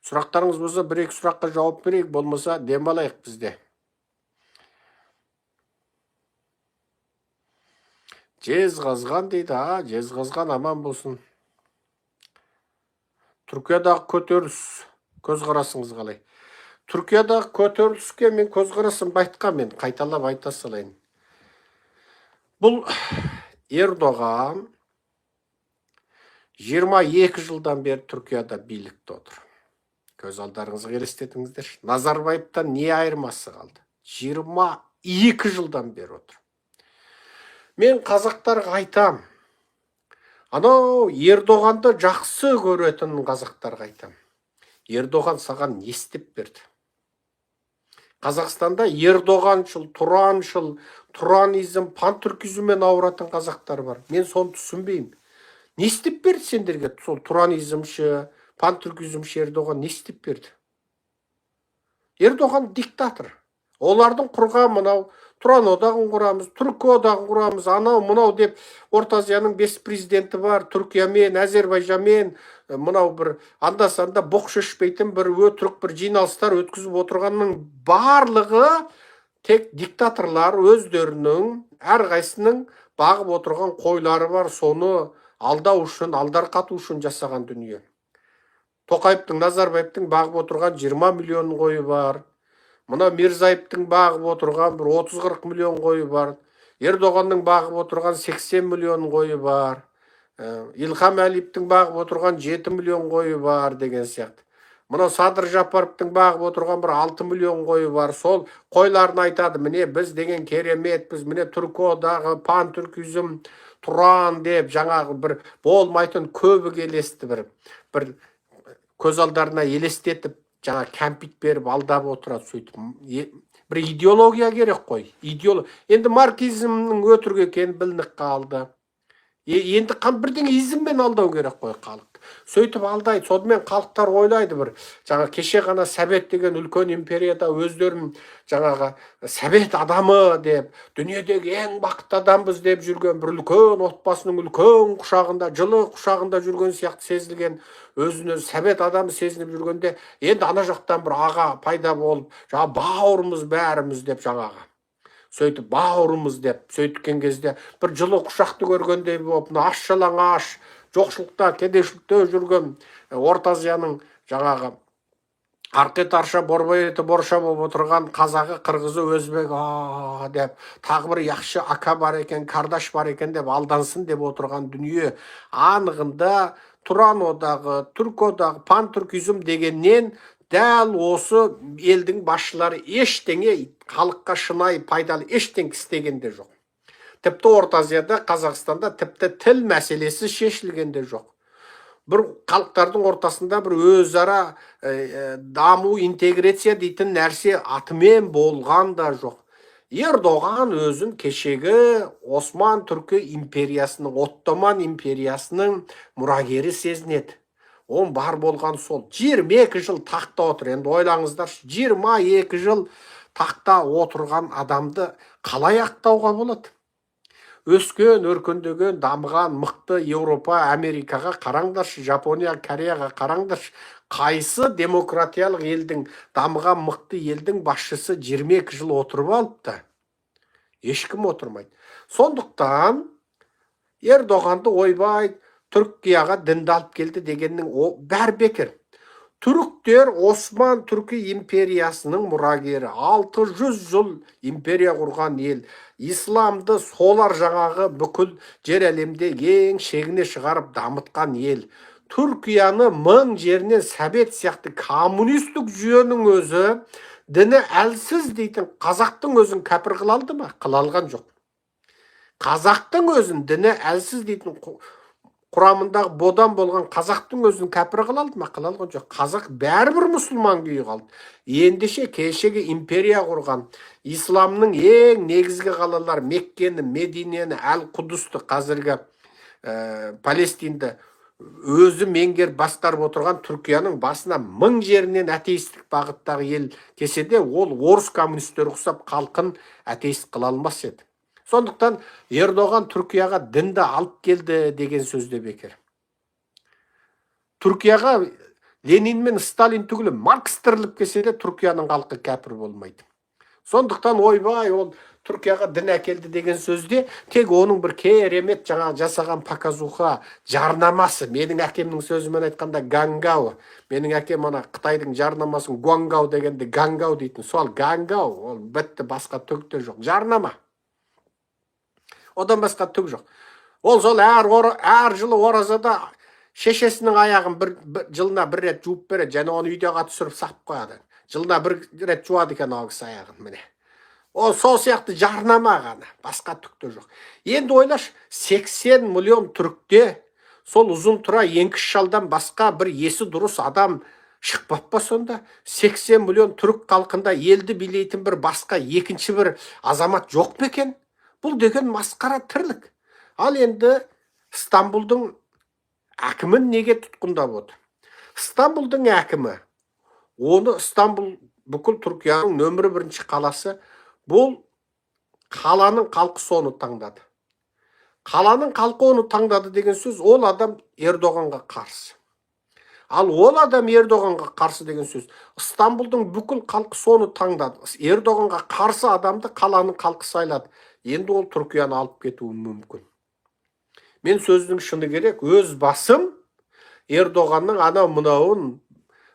Сұрақтарыңыз болса бір-екі сұраққа жауап берейік, болмаса демалайық бізде. Жезқазған дейді, Жезқазған аман болсын. Түркиядағы көтеріліс, көзқарасыңыз қалай? Түркиядағы көтеріліске мен көзқарасым айтқан, мен қайталап айта салайын. Бұл Ердоған 22 жылдан бері Түркияда билікте отыр. Көз алдарыңызға елестетіңіздер. Назарбаевтан не айырмасы қалды? 22 жылдан бері отыр. Мен қазақтарға айтам. Анау Ердоғанды жақсы көретін қазақтарға айтам. Ердоған саған не істеп берді? Қазақстанда Ердоғаншыл, Тураншыл, Туранизм, пантүркизммен ауыратын қазақтар бар. Мен соны түсінбеймін. Не істеп берді сендерге? Сол Туранизмші, пантүркизмші Ердоған не істеп берді? Ердоған диктатор. Олардың құрған мынау Туран одағын құрамыз, Түркі одағын құрамыз, анау мынау деп Орта Азияның 5 президенті бар, Түркиямен, Әзербайжанмен, мынау бір анда-санда боқ шешпейтін бір өтірік бір жиналыстар өткізіп отырғанның барлығы тек диктаторлар өздерінің әрқайсының бағып отырған қойлары бар, соны алдау үшін, алдарқату үшін жасаған дүние. Тоқаевтың, Назарбаевтың бағып отырған 20 миллион қойы бар. Мына Мирзаевтың бағып отырған бір 30-40 миллион қойы бар. Ердоғанның бағып отырған 80 миллион қойы бар. Илхам Әлиевтің бағып отырған 7 миллион қойы бар деген сияқты. Мына Садыр Жапаровтың бағып отырған бір 6 миллион қойы бар. Сол қойларын айтады, міне біз деген кереметпіз, міне Түркі одағы, пантүркизм, Туран деп жаңағы бір болмайтын көбі келесті бір көз алдарына елестетіп, жаңа кәмпит беріп алдап отырады, сөйтіп. Бір идеология керек қой. Енді марксизмнің өтірік екені білініп қалды. Енді бірдеңе изммен алдау керек қой халықты. Сөйтіп алдайды. Сонымен халықтар ойлайды бір. Жаңа кеше ғана Совет деген үлкен империяда өздерін жаңағы Совет адамы деп, дүниедегі ең бақытты адамбыз деп жүрген бір үлкен отбасының үлкен құшағында, жылы құшағында жүрген сияқты сезілген, өзін өзі Совет адамы сезініп жүргенде, енді ана жақтан бір аға пайда болып, жаңа бауырымыз бәріміз деп жаңағы. Сөйтіп бауырымыз деп сөйткен кезде бір жылы құшақты көргендей болып, аш-жалаңаш, жоқшылықта, кедейшілікте жүрген Орта Азияның жаңағы арқет-арша, борбайеті борша болып отырған қазағы, қырғызы, өзбек деп, тағы бір яқшы ака бар екен, кардаш бар екен деп алдансын деп отырған дүние анығында Туран одағы, Түркі одағы, пантүркизм дегеннен дәл осы елдің басшылары ештеңе халыққа шынайы пайдалы ештеңе істеген де жоқ. Тіпті Орта Азияда, Қазақстанда тіпті тіл мәселесі шешілген де жоқ. Бір халықтардың ортасында бір өзара даму, интеграция дейтін нәрсе атымен болған да жоқ. Ердоған өзін кешегі Осман Түркі империясының, Оттоман империясының мұрагері сезінеді. Он бар болған сол. 22 жыл тақта отыр. Енді ойлаңыздар, 22 жыл тақта отырған адамды қалай ақтауға болады? Өскен, өркендеген, дамыған, мықты Еуропа, Америкаға қараңдаршы, Жапония, Кореяға қараңдаршы. Қайсы демократиялық елдің, дамыған мықты елдің басшысы 22 жыл отырып алыпты? Ешкім отырмайды. Сондықтан Ердоғанды ойбай Түркияға дінді алып келді дегеннің бәр бекер. Түріктер Осман Түркі империясының мұрагері, 600 жыл империя құрған ел. Исламды солар жаңағы бүкіл жер әлемде ең шегіне шығарып дамытқан ел. Түркияны 1000 жерінен Совет сияқты коммунистік жүйенің өзі діні әлсіз дейтін қазақтың өзін кәпір қыла алды ма? Қыла алған жоқ. Қазақтың өзін діні әлсіз дейтін құрамындағы бодан болған қазақтың өзін кәпір қыла алды ма? Қыла алған жоқ. Қазақ бәрібір мұсылман күйі қалды. Ендеше кешегі империя құрған исламның ең негізгі қалалар Меккені, Мединені, Әл-Құдысты, қазіргі Палестинді өзі меңгеріп басқарып отырған Түркияның басына 1000 жерінен атеистік бағыттағы ел келсе де, ол орыс коммунистері ұқсап халқын атеист қыла алмас еді. Сондықтан Ердоған Түркияға дінді алып келді деген сөз де бекер. Түркияға Ленин мен Сталин түгілі Маркс тіріліп келсе де, Түркияның халқы кәпір болмайды. Сондықтан ойбай, ол Түркияға дін әкелді деген сөзде тек оның бір керемет жаңа жасаған показуха жарнамасы. Менің әкемнің сөзімен айтқанда Гангау. Менің әкем ана Қытайдың жарнамасын Гуангау дегенде Гангау дейтін. Сол Гангау, ол бітті, басқа түк те жоқ. Жарнама. Одан басқа түк жоқ. Ол сол әр жылы оразада шешесінің аяғын жылына бір рет жуып береді, және оны видеоға түсіріп сақып қояды. Жылына бір рет жуады екен ол кісі аяғын, міне. Ол сол сияқты жарнама ғана, басқа түкте жоқ. Енді ойлаш, 80 миллион түрікте сол ұзын тұра еңкіш шалдан басқа бір есі дұрыс адам шықпап па сонда? 80 миллион түрік халқында елді билейтін бір басқа екінші бір азамат жоқ па екен? Бұл деген масқара тірлік. Ал енді Стамбулдың әкімін неге тұтқындап отыр? Стамбулдың әкімі, оны Стамбул бүкіл Түркияның нөмірі 1 қаласы, бұл қаланың халқы соны таңдады. Қаланың халқы оны таңдады деген сөз, ол адам Ердоғанға қарсы. Ал ол адам Ердоғанға қарсы деген сөз, Стамбулдың бүкіл халқы соны таңдады. Ердоғанға қарсы адамды қаланың халқы сайлады. Енді ол Түркияны алып кетуі мүмкін. Мен сөздің шыны керек, өз басым Ердоғанның анау мынауын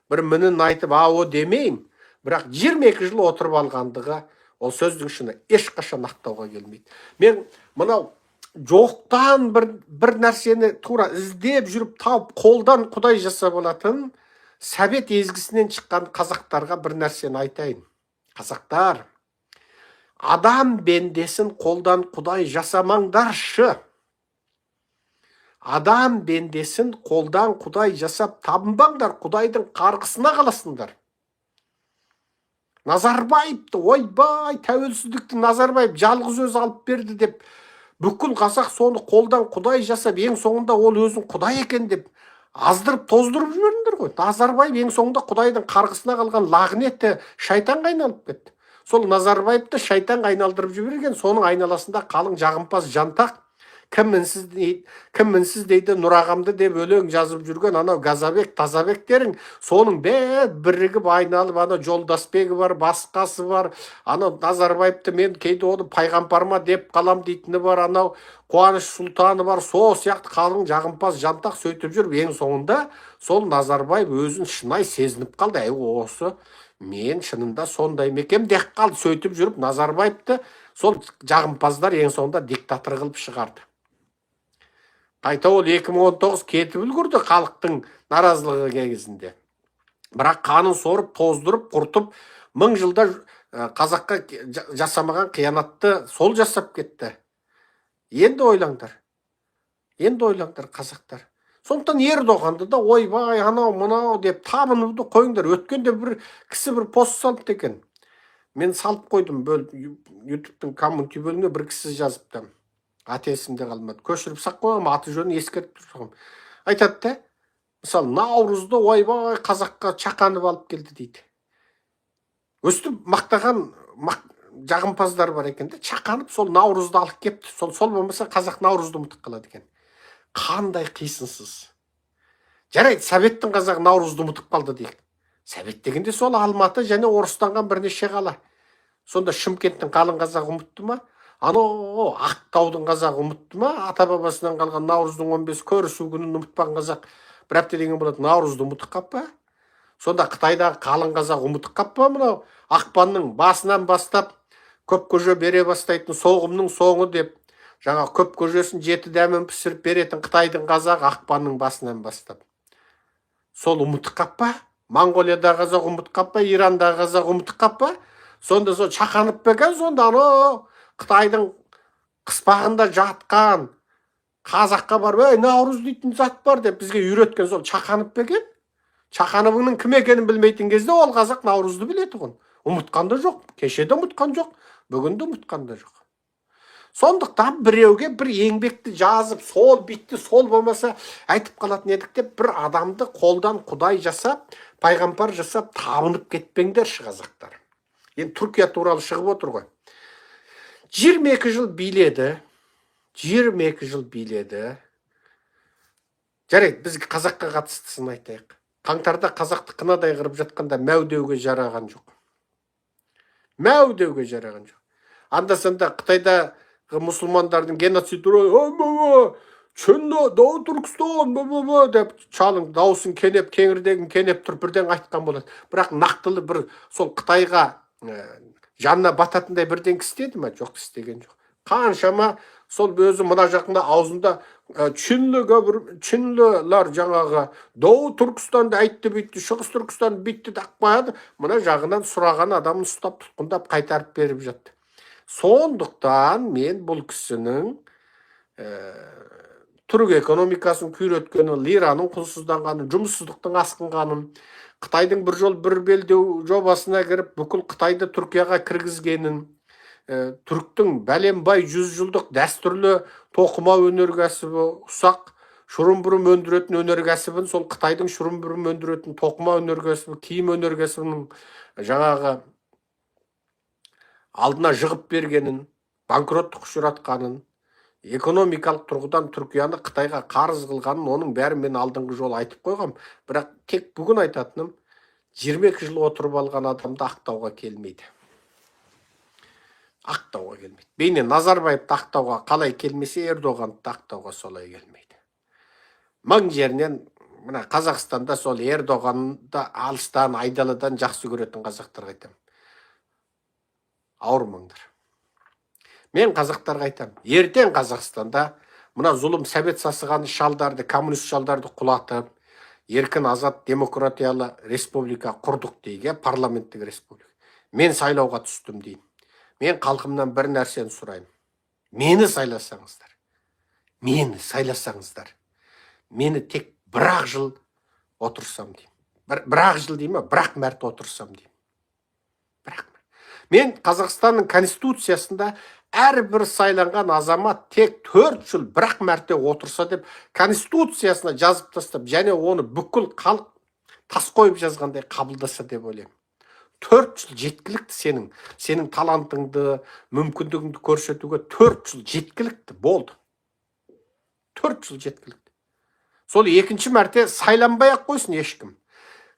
бір мінін айтып ау демейм, бірақ 22 жыл отырып алғандығы ол сөздің шыны ешқашан ақтауға келмейді. Мен мынау жоқтан бір нәрсені тура іздеп жүріп тауып қолдан құдай жасап алатын Совет езгісінен шыққан қазақтарға бір нәрсені айтайын. Қазақтар, адам бендесін қолдан құдай жасамаңдаршы. Адам бендесін қолдан құдай жасап табынбаңдар, құдайдың қарғысына қаласыңдар. Назарбаевты, ойбай, тәуелсіздікті Назарбаев жалғыз өзі алып берді деп, бүкіл қазақ соны қолдан құдай жасап, ең соңында ол өзін құдай екен деп аздырып тоздырып жібердіңдер ғой. Назарбаев ең соңында құдайдың қарғысына қалған лағнетті шайтанға айналып кетті. Сол Назарбаевты шайтанға айналдырып жіберген, соның айналасында қалың жағымпаз жантақ, кім мінсіз дейді Нұрағамды деп өлең жазып жүрген анау Газабек, Тазабектерің, соның бірігіп айналып, анау Жолдасбегі бар, басқасы бар, анау Назарбаевты мен кейде оны пайғамбарма деп қалам дейтіні бар, анау Қуаныш Сұлтаны бар, сол сияқты қалың жағымпаз жантақ сөйтіп жүріп, ең соңында сол Назарбаев өзін шынай сезініп қалды. Осы мен шынында сондай мекем деп қалды, сөйтіп жүріп Назарбаевты сол жағымпаздар ең соңында диктатор қылып шығарды. Қайта ол 2019 кетіп үлгірді халықтың наразылығы кезінде. Бірақ қанын сорып, тоздырып, құртып, 1000 жылда қазаққа жасамаған қиянатты сол жасап кетті. Енді ойлаңдар қазақтар. Сондықтан Ердоғанды да ойбай, анау мынау деп табынуды қойыңдар. Өткенде бір кісі бір пост салыпты екен. Мен салып қойдым, ютубтың коммунити бөліміне бір кісі жазыпты. Аты есімде қалмады. Көшіріп сақ қойғам, аты жөнін ескертіп тұрғам. Айтады да, мысалы, Наурызды ойбай қазаққа чақанып алып келді дейді. Өстіп мақтаған жағымпаздар бар екен де, чақанып сол Наурызды алып кепті. Сол болмаса қазақ Наурызды ұмытып қалады екен. Қандай қисынсыз. Жарайды, Советтің қазақ Наурызды ұмытып қалды дейік. Совет дегенде сол Алматы және орыстанған бірнеше қала. Сонда Шымкенттің қалың қазағы ұмытты ма? Анау Ақтаудың қазағы ұмытты ма? Ата бабасынан қалған Наурыздың 15 көрісу күнін ұмытпаған қазақ бір апта деген болады, Наурызды ұмытып қап па? Сонда Қытайдағы қалың қазақ ұмытып қап па? Мынау ақпанның басынан бастап көп көже бере бастайтын соғымның соңы деп, жаңа көп көжесін 7 дәмін пісіріп беретін Қытайдың қазағы ақпанның басынан бастап. Сол ұмытып қап па? Моңғолиядағы қазақ ұмытып қап па? Ирандағы қазақ ұмытып қап па? Сонда сол чақанып бекен, сонда анау Қытайдың қыспағында жатқан қазаққа барып, Наурыз дейтін зат бар деп бізге үйреткен сол чақанып бекен. Чақаныбыңның кім екенін білмейтін кезде ол қазақ Наурызды біледі ғой. Ұмытқан да жоқ, кеше де ұмытқан жоқ, бүгін де ұмытқан да жоқ. Сондықтан біреуге бір еңбекті жазып, сол битті, сол болмаса айтып қалатын едік деп, бір адамды қолдан құдай жасап, пайғамбар жасап, табынып кетпеңдерші қазақтар. Енді Түркия туралы шығып отыр ғой. 22 жыл биледі. 22 жыл биледі. Жарайды, біз қазаққа қатыстысын айтайық. Қаңтарда қазақты қынадай қырып жатқанда мәудеуге жараған жоқ. Мәудеуге жараған жоқ. Анда-санда Қытайда мұсылмандардың геноцидуры, Чөнлі, Дау Түркістан, деп чалың даусын кенеп, кеңірдегін кенеп тұр бірден айтқан болады. Бірақ нақтылы бір сол Қытайға жанына бататындай бірден істеді ма? Жоқ, істеген жоқ. Қаншама сол өзі мына жақында аузында Чүнлілер жаңағы Дау Түркістанды айтты бүйтті, Шығыс Түркістанды бүйтті деп қояды. Мына жағынан сұраған адамын ұстап тұтқындап қайтарып беріп жатты. Сондықтан мен бұл кісінің түрік экономикасын күйреткенін, лираның құнсызданғанын, жұмыссыздықтың асқынғанын, Қытайдың бір жол бір белдеу жобасына кіріп, бүкіл Қытайды Түркияға кіргізгенін, түріктің бәленбай 100 жылдық дәстүрлі тоқыма өнеркәсібі, ұсақ шұрым-бұрым өндіретін өнеркәсібін, сол Қытайдың шұрым-бұрым өндіретін тоқыма өнеркәсібі, киім өнеркәсібінің жаңағы алдына жығып бергенін, банкроттық ұшыратқанын, экономикалық тұрғыдан Түркияны Қытайға қарыз қылғанын, оның бәрін мен алдыңғы жол айтып қойғам. Бірақ тек бүгін айтатыным, 22 жыл отырып алған адамды ақтауға келмейді. Ақтауға келмейді. Бейне Назарбаевты ақтауға қалай келмесе, Ердоғанды ақтауға солай келмейді. Мың жерінен, мына Қазақстанда сол Ердоғанды алыстан, айдалыдан жақсы көретін қазақтарға айтам. Ауырмаңдар. Мен қазақтарға айтам, ертең Қазақстанда мына зұлым сәбет сасығаны шалдарды, коммунист шалдарды құлатып, еркін азат демократиялы республика құрдық дейге, парламенттік республика. Мен сайлауға түстім дейін. Мен халқымнан бір нәрсені сұрайым. Мені сайласаңыздар. Мені тек бір-ақ жыл отырсам дейім. Бір-ақ жыл дейм, бір-ақ мәрте отырсам дейім. Мен Қазақстанның конституциясында әрбір сайланған азамат тек 4 жыл бір-ақ мәрте отырса деп конституциясына жазып тастап, және оны бүкіл халық тас қойып жазғандай қабылдаса деп ойлаймын. 4 жыл жеткілікті сенің талантыңды, мүмкіндігіңді көрсетуге 4 жыл жеткілікті болды. 4 жыл жеткілікті. Сол екінші мәрте сайланбай-ақ қойсын ешкім.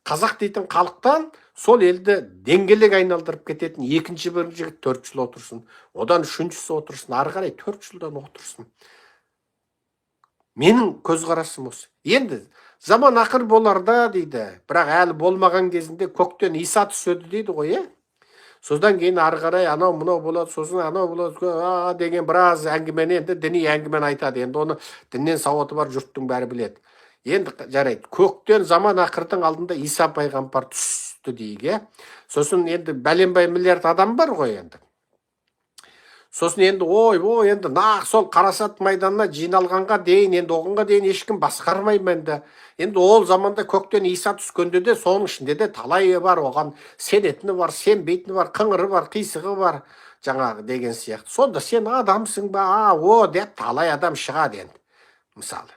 Қазақ дейтін халықтан сол елді деңгелек айналдырып кететін екінші бір жігіт 4 жыл отырсын, одан үшіншісі отырсын, ары қарай 4 жылдан отырсын. Менің көзқарасым осы. Енді заман ақыр боларда дейді, бірақ әлі болмаған кезінде көктен Иса түседі дейді ғой, содан кейін ары қарай анау-мынау болады, сосын анау болады деген біраз әңгімені, енді діни әңгімені айтады. Енді оны діннен сауаты бар жұрттың бәрі біледі. Енді жарайды, көктен заман ақырдың алдында Иса пайғамбар түсті дейге. Сосын енді бәленбай миллиард адам бар ғой енді. Сосын енді енді нақ сол Қарасат майданына жиналғанға дейін, енді оғанға дейін ешкім басқармаймын енді. Енді ол заманда көктен Иса түскенде де, соның ішінде де талайы бар, оған сенетіні бар, сенбейтіні бар, қыңыры бар, қисығы бар, жаңағы деген сияқты. Сонда сен адамсың ба, деп талай адам шығады енді. Мысалы,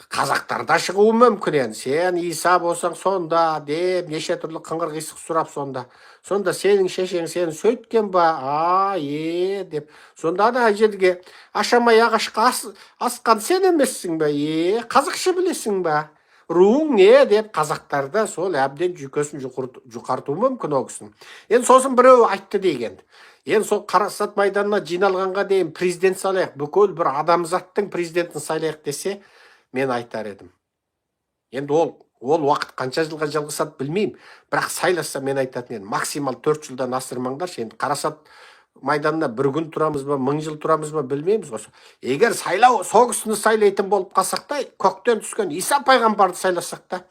қазақтарда шығуы мүмкін енді, сен Иса болсаң сонда деп неше түрлі қыңыр қисық сұрап сонда сенің шешең сені сөйткен ба, деп. Сонда да жерге ашамай ағашқа асқан сен емессің ба, қазақша білесің ба, руың не деп қазақтарда сол әбден жүйкесін жұқартуы мүмкін ол кісінің. Енді сосын біреу айтты деген. Енді сол Қарасат майданына жиналғанға дейін президент сайлайық, бүкіл бір адамзаттың президентін сайлайық десе, мен айтар едім. Енді ол уақыт қанша жылға жалғасады білмеймін, бірақ сайласа мен айтатын едім, максимал 4 жылдан асырмаңдаршы. Енді Қарасат майданына бір күн тұрамыз ба, 1000 жыл тұрамыз ба білмейміз ғой. Егер сайлау соғысыны сайлайтын болып қалсақ та, көктен түскен Иса пайғамбарды сайласақ та,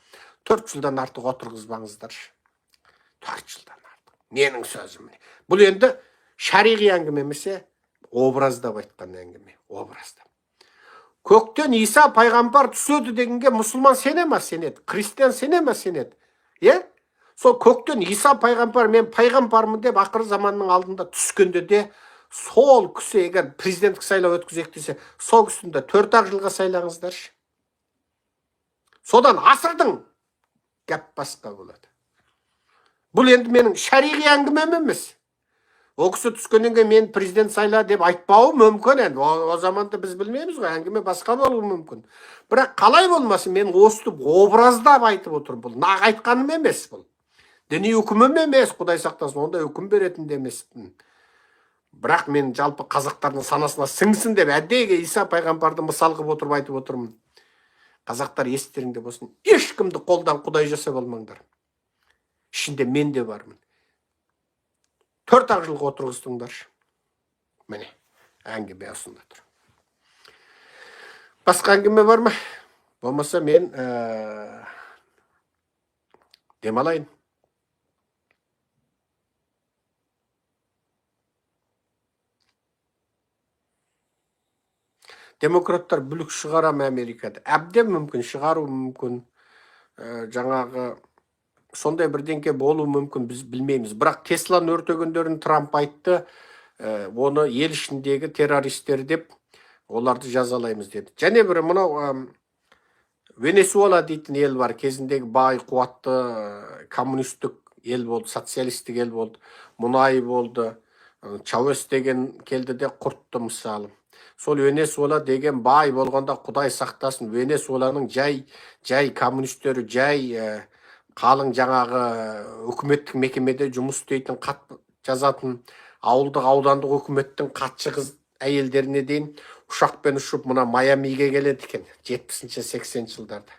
4 жылдан артық отырғызбаңыздаршы. 4 жылдан артық. Менің сөзім. Бұл енді шариғи әңгіме емесе, образдап айтқан әңгіме, образдап. Көктен Иса пайғамбар түседі дегенге мұсылман сене ма сенеді, христиан сене ма сенеді. Сол көктен Иса пайғамбар, мен пайғамбармын деп ақыр заманның алдында түскенде де сол кісі егер президенттік сайлау өткізейік десе, сол кісіні 4 жылға сайлаңыздаршы. Содан асырдың гәп басқа болады. Бұл енді менің шариғи әңгімем емес. О кісі түскеннен кейін мен президент сайла деп айтпауы мүмкін енді. О заманда біз білмейміз ғой, әңгіме басқа болуы мүмкін. Бірақ қалай болмасын, мен осытып образдап айтып отырмын. Бұл нақ айтқаным емес бұл. Діни үкімім емес, Құдай сақтасын, онда үкім беретін де емеспін. Бірақ мен жалпы қазақтардың санасына сіңсін деп әдейі Иса пайғамбарды мысал қылып отырып айтып отырмын. Қазақтар естеріңде болсын, ешкімді қолдан Құдай жасап алмаңдар. Ішінде мен де бармын. 4 жылға отырғыздыңдаршы. Міне, әңгіме осында тұр. Басқа әңгіме бар ма? Болмаса мен демалайын. Демократтар бүлік шығарам Америкада. Әбден мүмкін, шығару мүмкін. Жаңағы сондай бірдеңке болу мүмкін, біз білмейміз. Бірақ Тесланы өртегендерін Трамп айтты, оны ел ішіндегі террористер деп, оларды жазалаймыз деді. Және бір мынау Венесуэла дейтін ел бар, кезіндегі бай, қуатты коммунистік ел болды, социалистік ел болды, мұнай болды, Чавес деген келді де құртты мысалы. Сол Венесуэла деген бай болғанда Құдай сақтасын, Венесуэланың жай коммунистері, жай қалың жаңағы үкіметтік мекемеде жұмыс істейтін, қат жазатын, ауылдық аудандық үкіметтің қатшы қыз әйелдеріне дейін ұшақпен ұшып мына Майамиге келеді екен 70-80 жылдарда.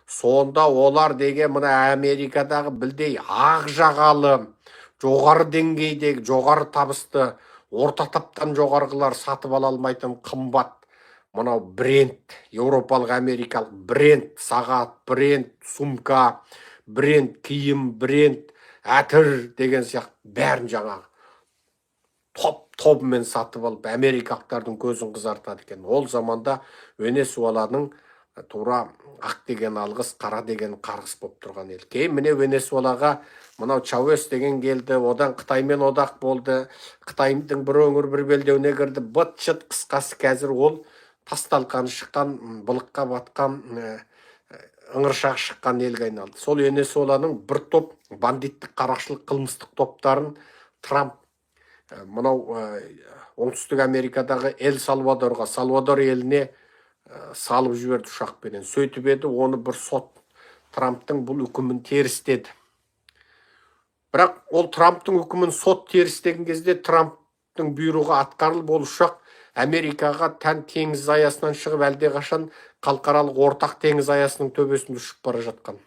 Сонда олар деген мына Америкадағы білдей ақ жағалы, жоғары деңгейдегі, жоғары табысты, орта таптан жоғарғылар сатып ала алмайтын қымбат, мынау бренд, еуропалық, америкалық бренд, сағат, бренд, сумка, бренд, киім, бренд, әтір деген сияқты бәрін жаңағы топ-тобымен сатып алып, америкалықтардың көзін қызартады екен. Ол заманда Венесуэланың тура ақ деген алғыс, қара деген қарғыс болып тұрған ел. Кейін міне Венесуэлаға мынау Чавес деген келді, одан Қытаймен одақ болды, Қытайдың бір өңір бір белдеуіне кірді, быт-шыт, қысқасы қазір ол тасталқан шыққан, былыққа батқан, ыңыршақ шыққан елге айналды. Сол Венесуэланың бір топ бандиттік, қарақшылық, қылмыстық топтарын Трамп мынау оңтүстік Америкадағы Салвадорға, Салвадор еліне салып жіберді ұшақпенен. Сөйтіп еді, оны бір сот Трамптың бұл үкімін терістеді. Бірақ ол Трамптың үкімін сот терістеген кезде Трамптың бұйрығы атқарылып, ол ұшақ Америкаға тән теңіз аясынан шығып, әлдеқашан халықаралық ортақ теңіз аясының төбесінде ұшып бара жатқан.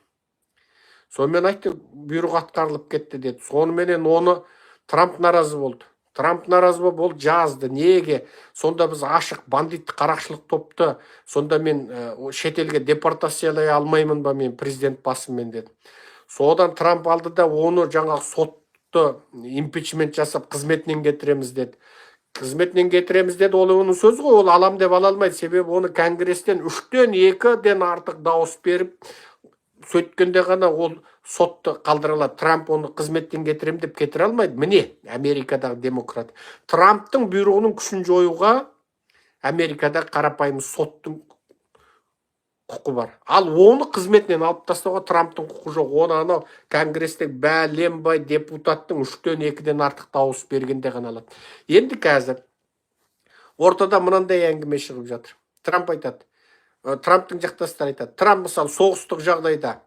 Сонымен айтты, бұйрық атқарылып кетті деді. Соныменен оны Трамп наразы болды. Трамп наразы болып жазды. Неге? Сонда біз ашық бандит қарақшылық топты, сонда мен шетелге депортациялай алмаймын ба мен президент басыммен деді. Содан Трамп алды да оны жаңағы сотты импичмент жасап қызметінен кетіреміз деді. Қызметінен кетіреміз деді, ол оның сөзі ғой, ол алам деп ала алмайды. Себебі оны Конгресстен 3-тен 2-ден артық дауыс беріп, сөйткенде ғана ол сотты қалдыра алады. Трамп оны қызметтен кетірем деп кетіре алмайды. Міне, Америкадағы демократ. Трамптың бұйрығының күшін жоюға Америкадағы қарапайым соттың құқы бар. Ал оны қызметінен алып тастауға Трамптың құқы жоқ. Оны анау Конгресстегі бәленбай депутаттың 3-тен 2-ден артық дауыс бергенде ғана алады. Енді қазір ортада мынандай әңгіме шығып жатыр. Трамп айтады, Трамптың жақтастары айтады, Трамп мысалы соғыстық жағдайда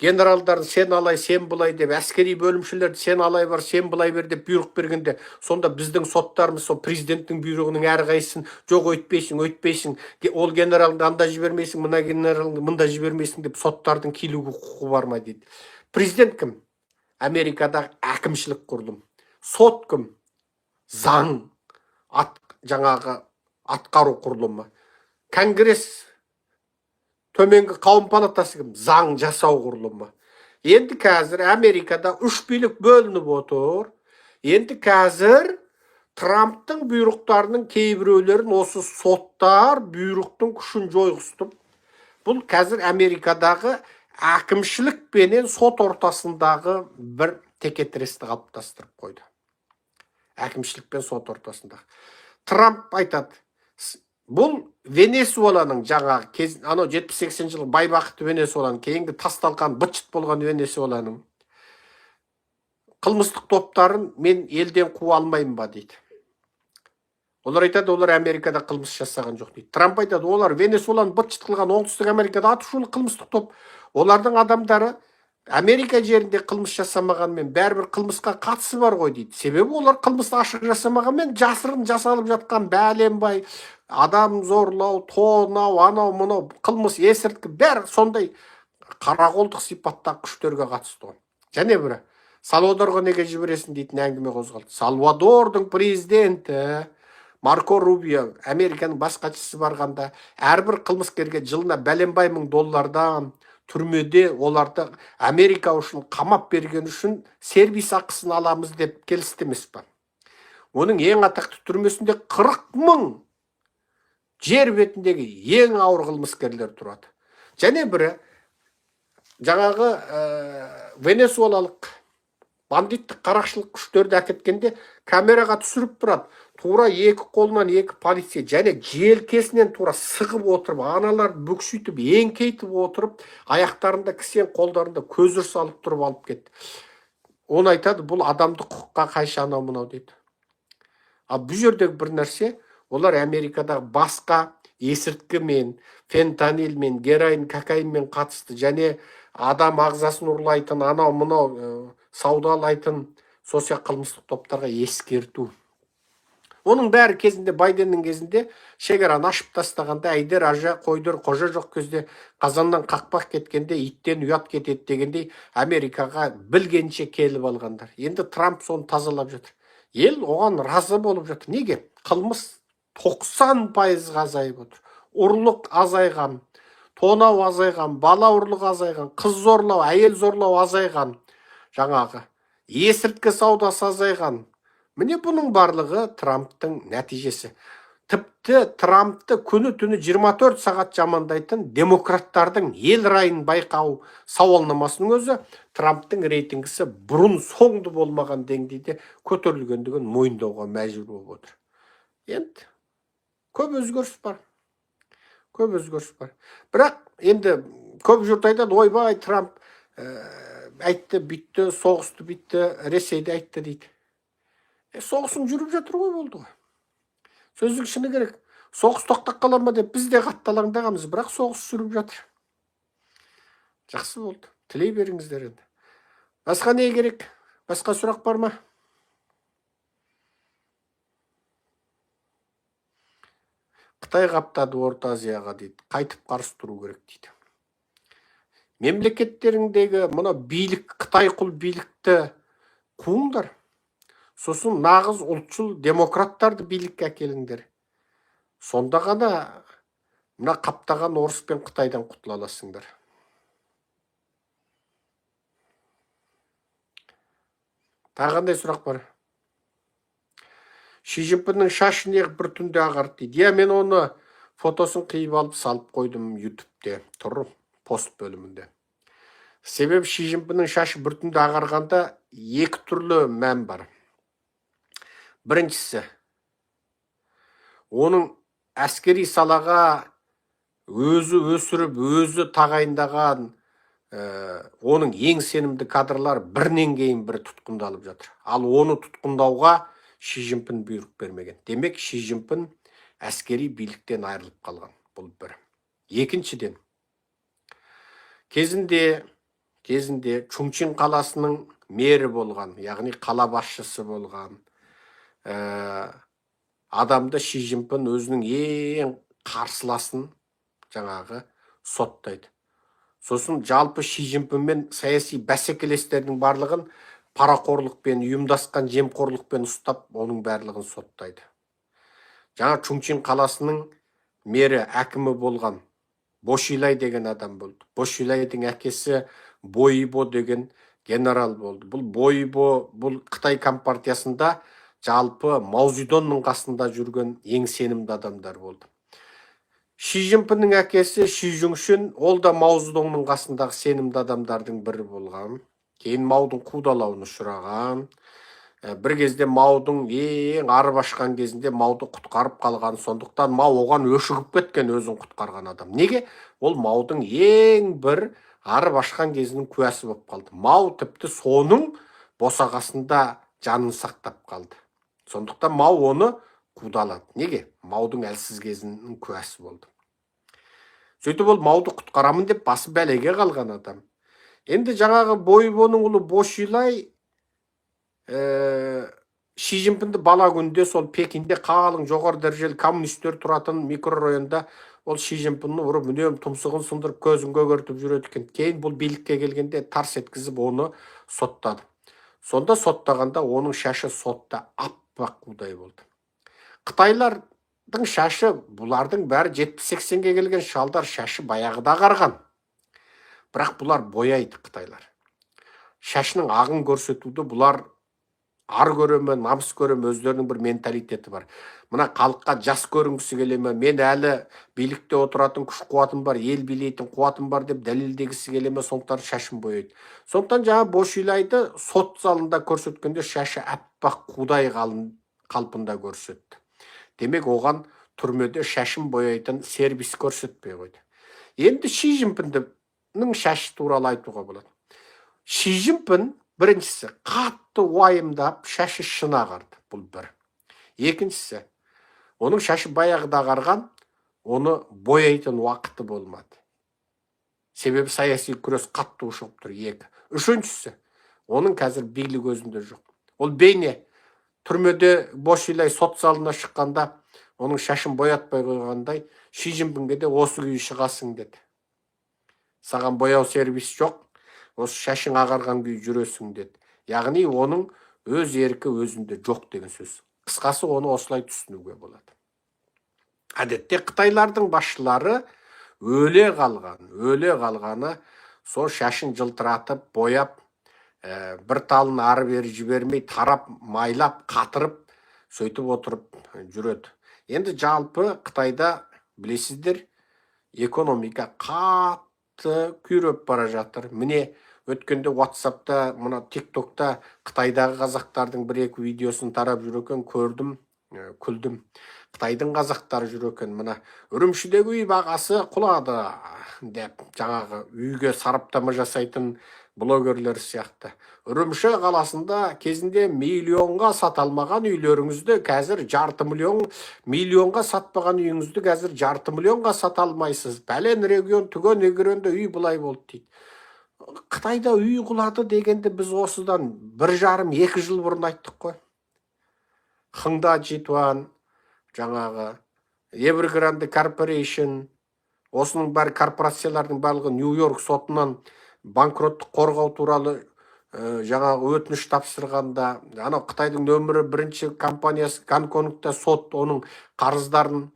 генералдарды сен алай, сен бұлай деп, әскери бөлімшелерді сен алай бар, сен бұлай бер деп бұйрық бергенде, сонда біздің соттарымыз сол президенттің бұйрығының әрқайсысын жоқ өйтпейсің, ол генералды анда жібермейсің, мына генералды мында жібермейсің деп соттардың келуге құқы бар ма дейді. Президент кім? Америкадағы әкімшілік құрылым. Сот кім? Заң, жаңағы атқару құрылымы. Конгресс төменгі қауым палатасы кім? Заң жасау құрылымы. Енді қазір Америкада 3 билік бөлініп отыр. Енді қазір Трамптың бұйрықтарының кейбіреулерін осы соттар бұйрықтың күшін жойғызып, бұл қазір Америкадағы әкімшілік пенен сот ортасындағы бір текетіресті қалыптастырып қойды. әкімшілік пен сот ортасында. Трамп айтады, бұл Венесуэланың жаңағы кез, анау 70-80 жылғы байбақты Венесуэланың кейінгі тасталқан быт-шыт болған Венесуэланың қылмыстық топтарын мен елден қуа алмаймын ба дейді. Олар айтады, олар Америкада қылмыс жасаған жоқ дейді. Трамп айтады, олар Венесуэланы быт-шыт қылған оңтүстік Америкада атышулы қылмыстық топ. Олардың адамдары Америка жерінде қылмыс жасамағанмен бәрібір қылмысқа қатысы бар ғой дейді. Себебі олар қылмысты ашық жасамағанмен жасырын жасалып жатқан бәленбай адам зорлау, тонау, анау мынау қылмыс, есірткі бәрі сондай қарақолдық сипаттағы күштерге қатысты ғой. Және бірі Салвадорға неге жібересің дейтін әңгіме қозғалды. Салвадордың президенті Марко Рубио Американың бас хатшысы барғанда әрбір қылмыскерге жылына бәленбай мың доллардан түрмеде оларды Америка үшін қамап берген үшін сервис ақысын аламыз деп келісті емес па? Оның ең атақты түрмесінде 40 мың жер бетіндегі ең ауыр қылмыскерлер тұрады. Және бірі жаңағы Венесуэлалық бандиттік қарақшылық күштерді әкеткенде камераға түсіріп тұрады. Тура екі қолынан екі полиция және желкесінен тура сығып отырып, аналар бүкшүйтіп, еңкейтіп отырып, аяқтарында кісен, қолдарында көзір салып тұрып алып кетті. Оны айтады, бұл адамдық құқыққа қайшы анау мынау дейді. Ал бұл жердегі бір нәрсе, олар Америкадағы басқа есірткімен, фентанилмен, героин, кокаинмен қатысты және адам ағзасын ұрлайтын, анау мынау саудалайтын соция қылмыстық топтарға ескерту. Оның бәрі кезінде, Байденнің кезінде шекараны ашып тастағанда әйдер ажа, қойдыр, қожа жоқ кезде қазаннан қақпақ кеткенде иттен ұят кетеді дегендей Америкаға білгенше келіп алғандар. Енді Трамп соны тазалап жатыр. Ел оған разы болып жатыр. Неге? Қылмыс 90% азайып отыр. Ұрлық азайған, тонау азайған, бала ұрлығы азайған, қыз зорлау, әйел зорлау азайған, жаңағы есірткі саудасы азайған. Міне бұның барлығы Трамптың нәтижесі. Тіпті Трампты күні түні 24 сағат жамандайтын демократтардың ел райын байқау сауалнамасының өзі Трамптың рейтингісі бұрын соңды болмаған деңгейде көтерілгендігін мойындауға мәжбүр болып отыр. Енді көп өзгеріс бар. Көп өзгеріс бар. Бірақ енді көп жұрт айтады, ойбай, Трамп айтты, бітті, соғысты бітті, Ресейді айтты дейді. Соғысын жүріп жатыр ғой, болды ғой. Сөздің шыны керек. Соғыс тоқтап қала ма деп біз де қатты алаңдағанбыз, бірақ соғыс жүріп жатыр. Жақсы болды. Тілей беріңіздер енді. Басқа не керек? Басқа сұрақ бар ма? Қытай қаптады Орта Азияға дейді. Қайтып қарсы тұру керек дейді. Мемлекеттеріңдегі мұна билік, Қытай құл билікті қуыңдар. Сосын нағыз ұлтшыл демократтарды билікке әкеліңдер. Сонда ғана мына қаптаған орыс пен Қытайдан құтыла аласыңдар. Тағы қандай сұрақ бар? Ши Цзиньпиннің шашы неғып бір түнде ағарды дейді. Мен оны фотосын қиып алып салып қойдым YouTube'де. Тұр пост бөлімінде. Себебі Ши Цзиньпиннің шашы бір түнде ағарғанда екі түрлі мән бар. Біріншісі, оның әскери салаға өзі өсіріп, өзі тағайындаған оның ең сенімді кадрлар бірінен кейін бірі тұтқындалып жатыр. Ал оны тұтқындауға Ши Цзиньпин бұйрық бермеген. Демек, Ши Цзиньпин әскери биліктен айырылып қалған. Бұл бір. Екіншіден, кезінде Чунчин қаласының мері болған, яғни қала басшысы болған адамды Ши Цзиньпин өзінің ең қарсыласын жаңағы соттайды. Сосын жалпы Ши Цзиньпинмен саяси бәсекелестердің барлығын парақорлықпен, ұйымдасқан жемқорлықпен ұстап, оның барлығын соттайды. Жаңа Чунчин қаласының мері, әкімі болған Бошилай деген адам болды. Бошилайдың әкесі Бойбо деген генерал болды. Бұл Бойбо, бұл Қытай компартиясында жалпы Мао Цзедонның қасында жүрген ең сенімді адамдар болды. Ши Цзиньпиннің әкесі Ши Цзюньшин, ол да Мао Цзедонның қасындағы сенімді адамдардың бірі болған. Кейін Маудың қудалауына ұшыраған. бір кезде Маудың ең арып ашқан кезінде Мауды құтқарып қалған, сондықтан Мау оған өшігіп кеткен, өзін құтқарған адам. Неге? Ол Маудың ең бір арып ашқан кезінің куәсі болып қалды. Мау тіпті соның босағасында жанын сақтап қалды. Сондықтан Мау оны қудалады. Неге? Маудың әлсіз кезінің куәсі болды. Сөйтіп ол Мауды құтқарамын деп басы бәлеге қалған адам. Енді жаңағы Бойбоның ұлы Бошилай Ши Цзиньпинді бала күнде сол Пекинде қалың жоғары дәрежелі коммунистер тұратын микрорайонда ол Ши Цзиньпинді ұрып үнемі тұмсығын сындырып көзін көгертіп жүреді екен. Кейін бұл билікке келгенде тарс еткізіп оны соттады. Сонда соттағанда оның шашы сотта аппақ қудай болды. Қытайлардың шашы, бұлардың бәрі 70-80-ге келген шалдар шашы баяғыда қарған. Бірақ бұлар бояйды қытайлар. Шашының ағын көрсетуді бұлар ар көреме, намыс көреме, өздерінің бір менталитеті бар. Мына халыққа жас көрінгісі келеме, мен әлі билікте отыратын күш қуатым бар, ел билейтін қуатым бар деп дәлелдегісі келеме, сондықтан шашын бояйды. Сондықтан жаңа Бошилайды сот залында көрсеткенде шашы аппақ қудай қалпында көрсетті. Демек оған түрмеде шашын бояйтын сервис көрсетпей қойды. Енді Ши Цзиньпиннің шашы туралы айтуға болады. Ши Цзиньпин біріншісі қатты уайымдап шашы шын ағарды, бұл бір. Екіншісі, оның шашы баяғыда ағарған, оны бояйтын уақыты болмады. Себебі саяси күрес қатты ушығып тұр, екі. Үшіншісі, оның қазір билік өзінде жоқ. Ол бейне түрмеде Бошилай сот залына шыққанда, оның шашын боятпай қойғандай, Ши Цзиньпинге де осы күйі шығасың деді. Саған бояу сервис жоқ, осы шашың ағарған күй жүресің деді. Яғни оның өз еркі өзінде жоқ деген сөз. Қысқасы оны осылай түсінуге болады. Әдетте Қытайлардың басшылары өле қалғаны сол шашын жылтыратып, бояп, бір талын ары бері жібермей, тарап, майлап, қатырып, сөйтіп отырып жүреді. Енді жалпы Қытайда білесіздер, экономика қатты күйреп бара жатыр. Міне, өткенде WhatsApp'та, мына TikTok'та Қытайдағы қазақтардың бір-екі видеосын тарап жүр екен, көрдім, күлдім. Қытайдың қазақтары жүр екен, мына Үрімшідегі үй бағасы құлады деп, жаңағы үйге сараптама жасайтын блогерлер сияқты. Үрімші қаласында кезінде миллионға саталмаған үйлеріңізді қазір миллионға сатпаған үйіңізді қазір жарты миллионға сата алмайсыз. Бәлен регион, түген регионда үй бұлай болды дейді. Қытайда үй құлады дегенде біз осыдан 1,5-2 жыл бұрын айттық қой. Хыңда Житуан, жаңағы Evergrande Corporation, осының бәрі корпорациялардың барлығы Нью-Йорк сотынан банкроттық қорғау туралы жаңағы өтініш тапсырғанда, Қытайдың нөмірі 1 компаниясы Гонконгта сот оның қарыздарын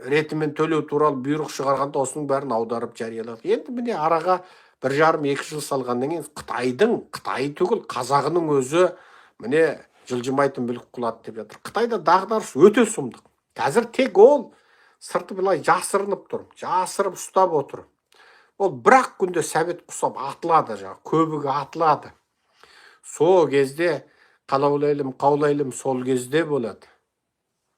ретімен төлеу туралы бұйрық шығарғанда осының бәрін аударып жариялады. Енді міне араға 1,5-2 жыл салғаннан кейін Қытай түгіл, қазағының өзі міне жылжымайтын мүлік құлады деп жатыр. Қытайда дағдарыс өте сұмдық. Қазір тек ол сырты былай жасырынып тұр, жасырып ұстап отыр. Ол бірақ күнде сәбет құсап атылады, көбігі атылады. Сол кезде қаулайлым сол кезде болады.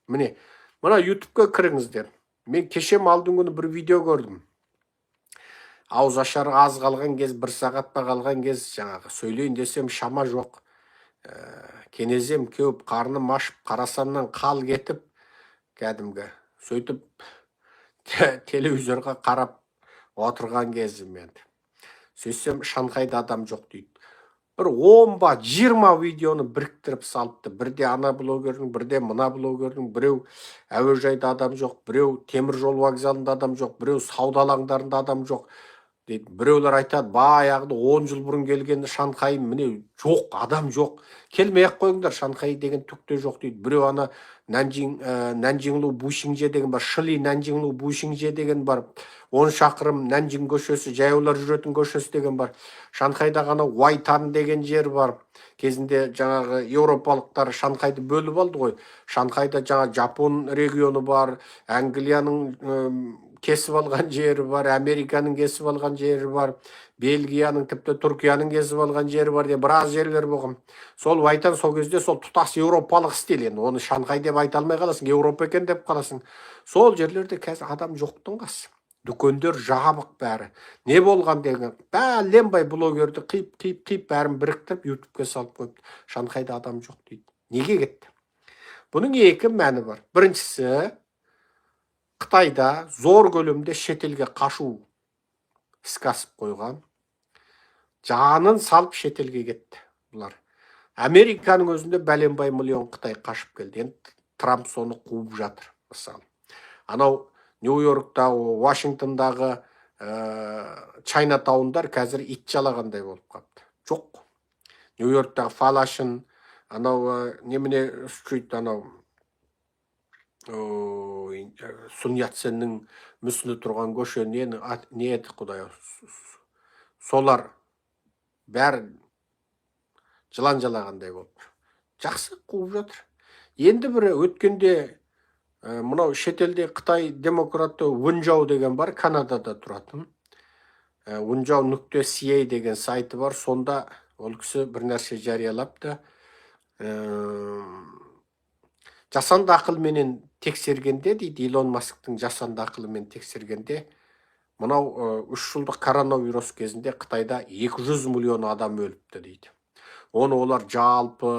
Міне, мына YouTube-қа кіріңіздер. Мен кешем алдың күні бір видео көрдім. Ауыз ашар аз қалған кез, 1 сағатта қалған кез, жаңағы сөйлейін десем шама жоқ. Кенезем кеуіп, қарным ашып, қарасамнан қал кетіп, кәдімгі сөйтіп телевизорға қарап отырған кезім енді. Сөйтсем Шанхайда адам жоқ дейді. Бір 10-20 видеоны біріктіріп салыпты. Бірде ана блогердің, бірде мына блогердің, біреу әуежайда адам жоқ, біреу темір жол вокзалында адам жоқ, біреу сауда алаңдарында адам жоқ дейді. Біреулер айтады, баяғыда 10 жыл бұрын келгенде Шанхай міне жоқ, адам жоқ. Келмей-ақ қойыңдар, Шанхай деген түкте жоқ дейді. Біреу ана Нанжинлу Бушинже деген бар, Шили Нанжинлу Бушинже деген бар. 10 шақырым Нанжин көшесі, жаяулар жүретін көшесі деген бар. Шанхайда ғана Уайтан деген жер бар. Кезінде жаңағы еуропалықтар Шанхайды бөліп алды ғой. Шанхайда жаңа Жапон регионы бар, Англияның кесіп алған жері бар, Американың кесіп алған жері бар, Бельгияның, тіпті Түркияның кесіп алған жері бар деп біраз жерлер болған. Сол айтан сол кезде сол тұтас еуропалық стиль, енді оны Шанхай деп айта алмай қаласың, Еуропа екен деп қаласың. Сол жерлерде қазір адам жоқтың қасы. Дүкендер жабық бәрі. Не болған деген, бәленбай блогерді қиып бәрін біріктіріп ютубке салып қойыпты. Шанхайда адам жоқ дейді. Неге кетті? Бұның екі мәні бар. Біріншісі, Қытайда зор көлемде шетелге қашу іске асып қойған. Жанын салып шетелге кетті бұлар. Американың өзінде бәленбай миллион Қытай қашып келді. Енді Трамп соны қуып жатыр, мысалы. Анау Нью-Йорктағы, Вашингтондағы Чайнатаундар қазір ит жалағандай болып қапты. Жоқ. Нью-Йорктағы Фалашын, анау немене стрит, анау Sun Yat-senнің мүсіні тұрған көше не еді құдай? Солар бәрі жылан жалағандай болып. Жақсы қуып жатыр. Енді бірі өткенде мынау шетелде Қытай демократы Вунжау деген бар, Канадада тұратын. Wunjao.ca деген сайты бар. Сонда ол кісі бір нәрсе жариялапты. Жасанды ақылменен тексергенде дейді, Илон Масктың жасанды ақылымен тексергенде, мынау 3 жылдық коронавирус кезінде Қытайда 200 миллион адам өліпті дейді. Оны олар жалпы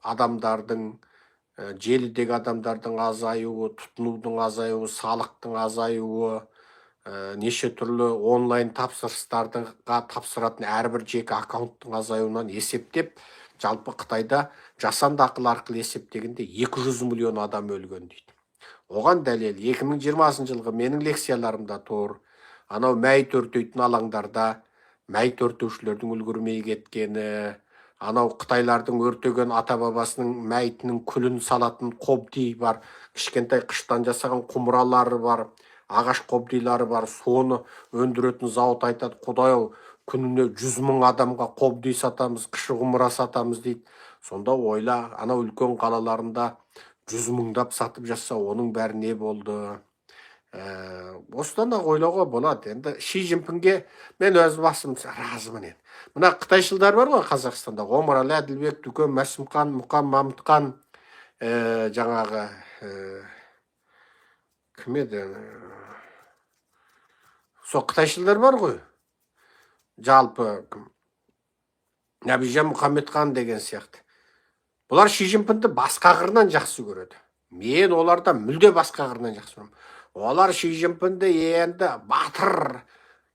адамдардың, желідегі адамдардың азаюы, тұтынудың азаюы, салықтың азаюы, неше түрлі онлайн тапсырыстарға тапсыратын әрбір жеке аккаунттың азаюынан есептеп, жалпы Қытайда жасанды ақыл арқылы есептегенде 200 миллион адам өлген дейді. Оған дәлел 2020 жылғы менің лекцияларымда тұр. Анау мәйіт өртейтін алаңдарда мәйіт өртеушілердің үлгермей кеткені, анау Қытайлардың өртеген ата-бабасының мәйітінің күлін салатын қобди бар, кішкентай қыштан жасаған құмыралары бар, ағаш қобдилары бар, соны өндіретін зауыт айтады, Құдай-ау, күніне 100 мың адамға қобди сатамыз, кіші құмыра сатамыз дейді. Сонда ойла, анау үлкен қалаларында 100 мыңдап сатып жатса, оның бәрі не болды? Осыдан ақ ойлауға болады. Енді Ши Цзиньпинге мен өз басым разымын. Мына қытайшылдар бар ғой Қазақстанда, Омарәлі Әділбек, Дүкен Мәсімхан, Мұқан Мамытхан, жаңағы кім еді? Сол қытайшылдар бар ғой. Жалпы Нәбижан Мұхаммедхан деген сияқты. Бұлар Ши Цзиньпинді басқа қырынан жақсы көреді. Мен олардан мүлде басқа қырынан жақсы көремін. Олар Ши Цзиньпинді енді батыр,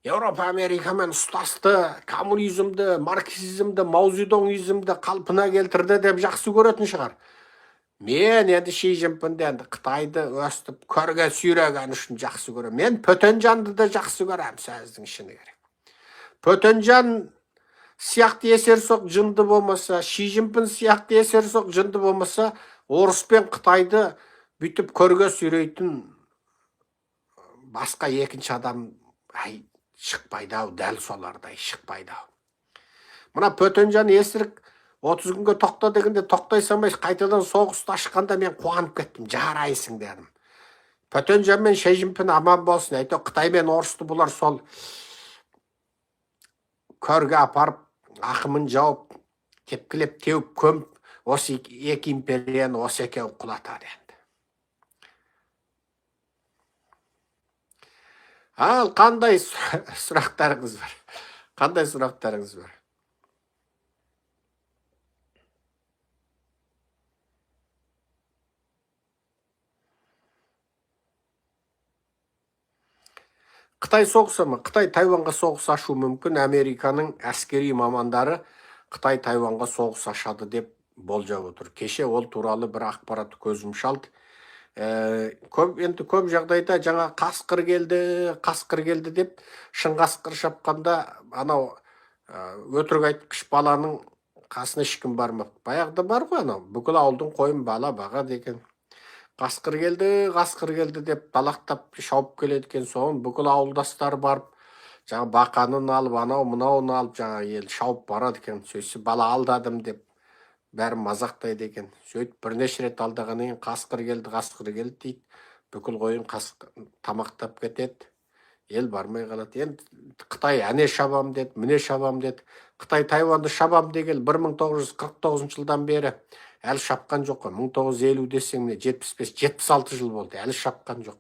Еуропа Америкамен ұстасты, коммунизмді, марксизмді, маузидоңизмді қалпына келтірді деп жақсы көретін шығар. Мен енді Ши Цзиньпинді енді Қытайды өстіп көрге сүйреген үшін жақсы көремін. Мен Пөтенжанды да жақсы көремін, сөздің ішіне керек. Пөтенжан сияқты есерсоқ жынды болмаса, Ши Цзиньпин сияқты есерсоқ жынды болмаса, орыс пен Қытайды бүйтіп көрге сүйрейтін басқа екінші адам шықпайды-ау, дәл солардай шықпайды-ау. Мына Пөтенжан есірік 30 күнге тоқта дегенде тоқтай салмай қайтадан соғысты ашқанда мен қуанып кеттім, жарайсың дедім. Пөтенжан мен Ши Цзиньпин аман болсын. Әйтеу Қытай мен орысты бұлар сол көрге апарып, ақымын жауып, тепкілеп, теуіп, көміп, осы екі империяны осы екеуі құлатады енді. Ал қандай сұрақтарыңыз бар? Қандай сұрақтарыңыз бар? Қытай соғысы ма? Қытай Тайванға соғыс ашу мүмкін. Американың әскери мамандары Қытай Тайванға соғыс ашады деп болжап отыр. Кеше ол туралы бір ақпарат көзім шалды. Енді көп жағдайда жаңа қасқыр келді деп шын қасқыр шапқанда анау өтірік айтқыш баланың қасына ешкім бармақ. Баяғыда бар ғой анау бүкіл ауылдың қойын бала баға деген. Қасқыр келді деп балақтап шауып келеді екен. Соң бүкіл ауылдастар барып, жаңа бақанын алып, анау мынауын алып, жаңа ел шауып барады екен. Сөйтсе бала алдадым деп бәрі мазақтайды екен. Сөйтіп бірнеше рет алдағаннан кейін қасқыр келді дейді. бүкіл қойын тамақтап кетеді, ел бармай қалады. Енді Қытай әне шабам деді, міне шабам деді. Қытай Тайваньды шабам деген 1949 жылдан бері әлі шапқан жоқ қой. 1950 десең не 75-76 жыл болды, әлі шапқан жоқ.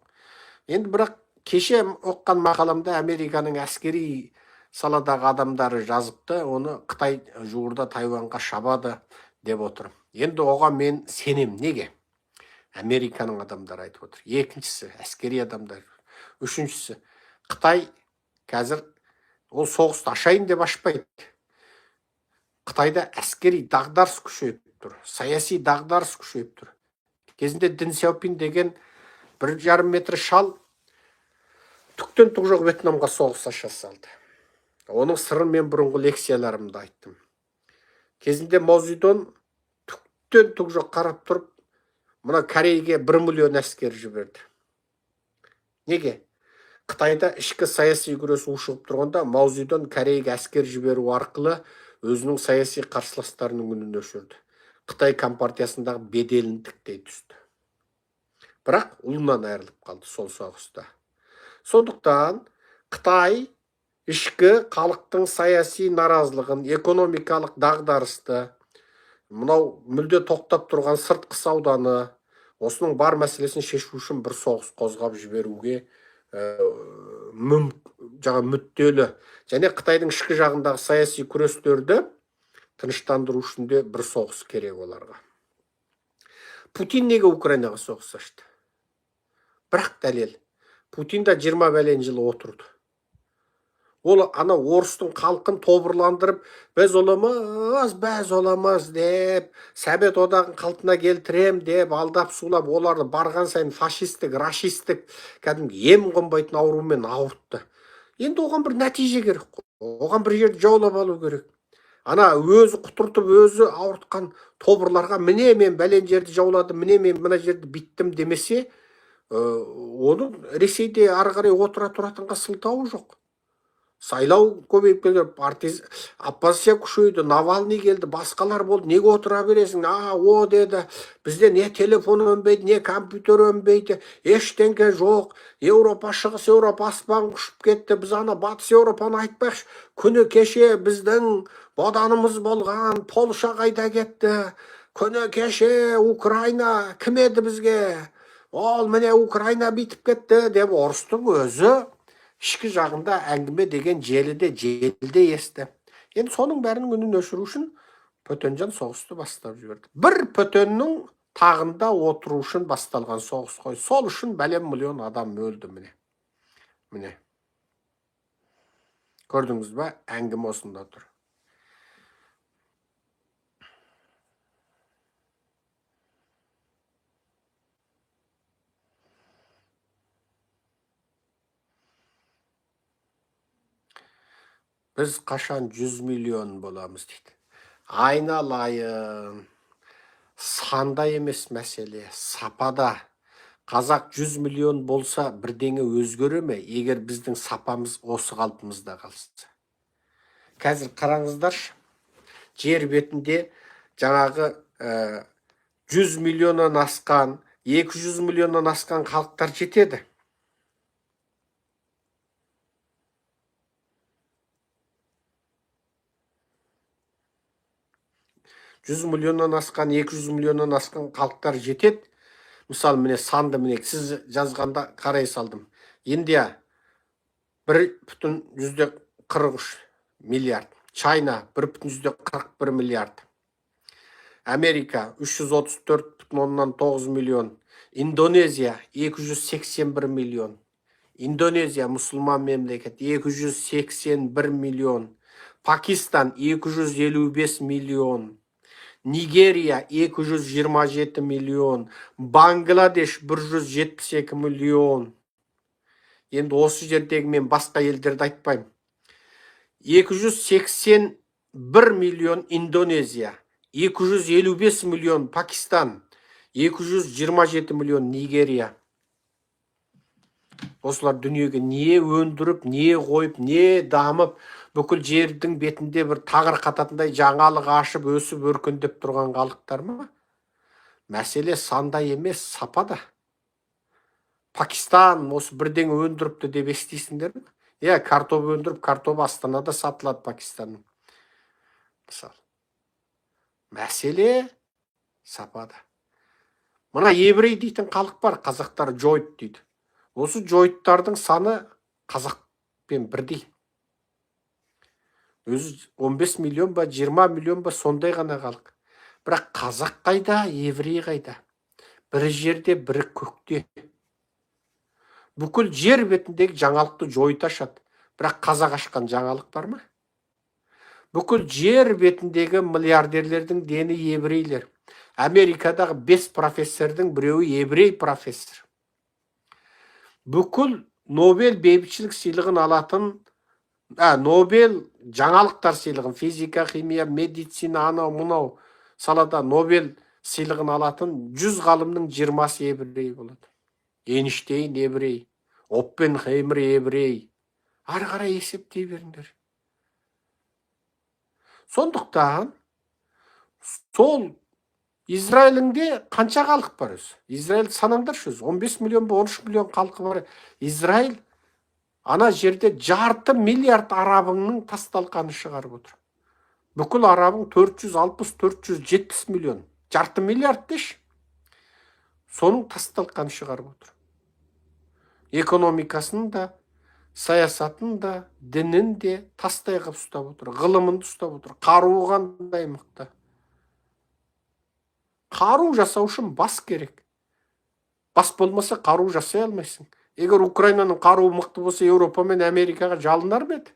Енді бірақ кеше оққан мақаламда Американың әскери саладағы адамдары жазыпты, оны Қытай жуырда Тайваньға шабады деп отыр. Енді оған мен сенем. Неге? Американың адамдары айтып отыр. Екіншісі әскери адамдар. Үшіншісі Қытай қазір ол соғысты ашайын деп ашпайды. Қытайда әскери дағдарыс күшейіп тұр, саяси дағдарыс күшейіп тұр. Кезінде Дэн Сяопин деген 1,5 метр шал түктен түк жоқ Вьетнамға соғыс аша салды. Оның сырын мен бұрынғы лекцияларымда айттым. Кезінде Мао Цзедун түктен түк жоқ қарап тұрып, мына Корейге 1 миллион әскер жіберді. Неге? Қытайда ішкі саяси күрес ушығып тұрғанда Мао Цзедун Корейге әскер жіберу арқылы өзінің саяси қарсыластарының үнін өшірді. Қытай компартиясындағы беделін тіктей түсті. Бірақ ұлынан айырылып қалды сол соғыста. Сондықтан Қытай ішкі халықтың саяси наразылығын, экономикалық дағдарысты, мынау мүлде тоқтап тұрған сыртқы сауданы, осының бар мәселесін шешу үшін бір соғыс қозғап жіберуге мүдделі. Және Қытайдың ішкі жағындағы саяси күрестерді тыныштандыру үшін де бір соғыс керек оларға. Путин неге Украинаға соғыс ашты? Бірақ дәлел. Путин да 20 бәлен жылы отырды. Ол ана орыстың халқын тобырландырып, біз оламыз деп, Совет одағын қалпына келтірем деп, алдап сулап, оларды барған сайын фашистік, рашистік, кәдімгі ем қонбайтын аурумен ауыртты. Енді оған бір нәтиже керек. Оған бір жерді жаулап алу керек. Ана өзі құтыртып, өзі ауыртқан тобырларға міне мен бәлен жерді жауладым, міне мен мына жерді биттім демесе, оның Ресейде ары қарай отыра тұратынға сылтауы жоқ. Сайлау көбейіп келді, оппозиция күшейді, Навальный келді, басқалар болды, неге отыра бересің? О деді, бізде не телефон өнбейді, не компьютер өнбейді, ештеңке жоқ, Еуропа шығыс, Еуропа аспан ұшып кетті, біз ана батыс Еуропаны айтпақшы, күні кеше біздің боданымыз болған, Польша қайда кетті, күні кеше Украина кім еді бізге, ол міне Украина битіп кетті деп орыстың өзі ішкі жағында әңгіме деген желіде есті. Енді соның бәрінің үнін өшіру үшін Пөтенжан соғысты бастап жіберді. Бір Пөтеннің тағында отыру үшін басталған соғыс қой. Сол үшін бәлем миллион адам өлді міне. Көрдіңіз ба? Әңгіме осында тұр. Біз қашан 100 миллион боламыз дейді. Айналайын. Санда емес мәселе, сапада. Қазақ 100 миллион болса бірдеңе өзгере ме, егер біздің сапамыз осы қалпымызда қалса? Қазір қараңыздаршы, жер бетінде жаңағы 100 миллионнан асқан, 200 миллионнан асқан халықтар жетеді. 100 миллионнан асқан, 200 миллионнан асқан халықтар жетеді. Мысалы, міне санды міне сіз жазғанда қарай салдым. Индия 1,43 миллиард. Чайна 1,41 миллиард. Америка 334,9 миллион. Индонезия 281 миллион. Индонезия мұсылман мемлекет 281 миллион. Пакистан 255 миллион. Нигерия 227 миллион. Бангладеш 172 миллион. Енді осы жердегі мен басқа елдерді айтпаймын. 281 миллион Индонезия, 255 миллион Пакистан, 227 миллион Нигерия. Осылар дүниеге не өндіріп, не қойып, не дамып, бүкіл жердің бетінде бір тағыр қататындай жаңалық ашып, өсіп, өркендеп тұрған халықтар ма? Мәселе санда емес, сапада. Пакистан осы бірдеңе өндіріпті деп естисіңдер ме? Иә, картоп өндіріп, картоп Астанада сатылады Пакистанның. Мысалы, мәселе сапада. Мына еврей дейтін халық бар, қазақтар жойт дейді. Осы жойттардың саны қазақпен бірдей. Өзі 15 миллион ба, 20 миллион ба сондай ғана халық. Бірақ қазақ қайда, еврей қайда? Бір жерде, бір көкте. Бүкіл жер бетіндегі жаңалықты жойыт ашады. Бірақ қазақ ашқан жаңалық бар ма? Бүкіл жер бетіндегі миллиардерлердің дені еврейлер. Америкадағы 5 профессордың біреуі еврей профессор. Бүкіл Нобель бейбітшілік сыйлығын алатын, Нобель жаңалықтар сыйлығын, физика, химия, медицина, анау мынау салада Нобель сыйлығын алатын 100 ғалымның 20-сы еврей болады. Эйнштейн еврей, Оппенхеймер еврей. Ары қарай есептей беріңдер. Сондықтан сол Израиліңде қанша халық бар өзі? Израиль санаңдаршы өзі. 15 миллион ба, 13 миллион халқы бар. Израиль ана жерде 6 миллиард арабыңның тасталқаны шығарып отыр. Бүкіл арабың 460-470 миллион. 6 миллиард деші. Соның тасталқаны шығарып отыр. Экономикасын да, саясатын да, дінін де тастай қып ұстап отыр. Ғылымын ұстап отыр. Қаруы қандай мықты. Қару жасау үшін бас керек. Бас болмаса қару жасай алмайсың. Егер Украинаның қаруы мықты болса, Еуропа мен Америкаға жалынар ма еді?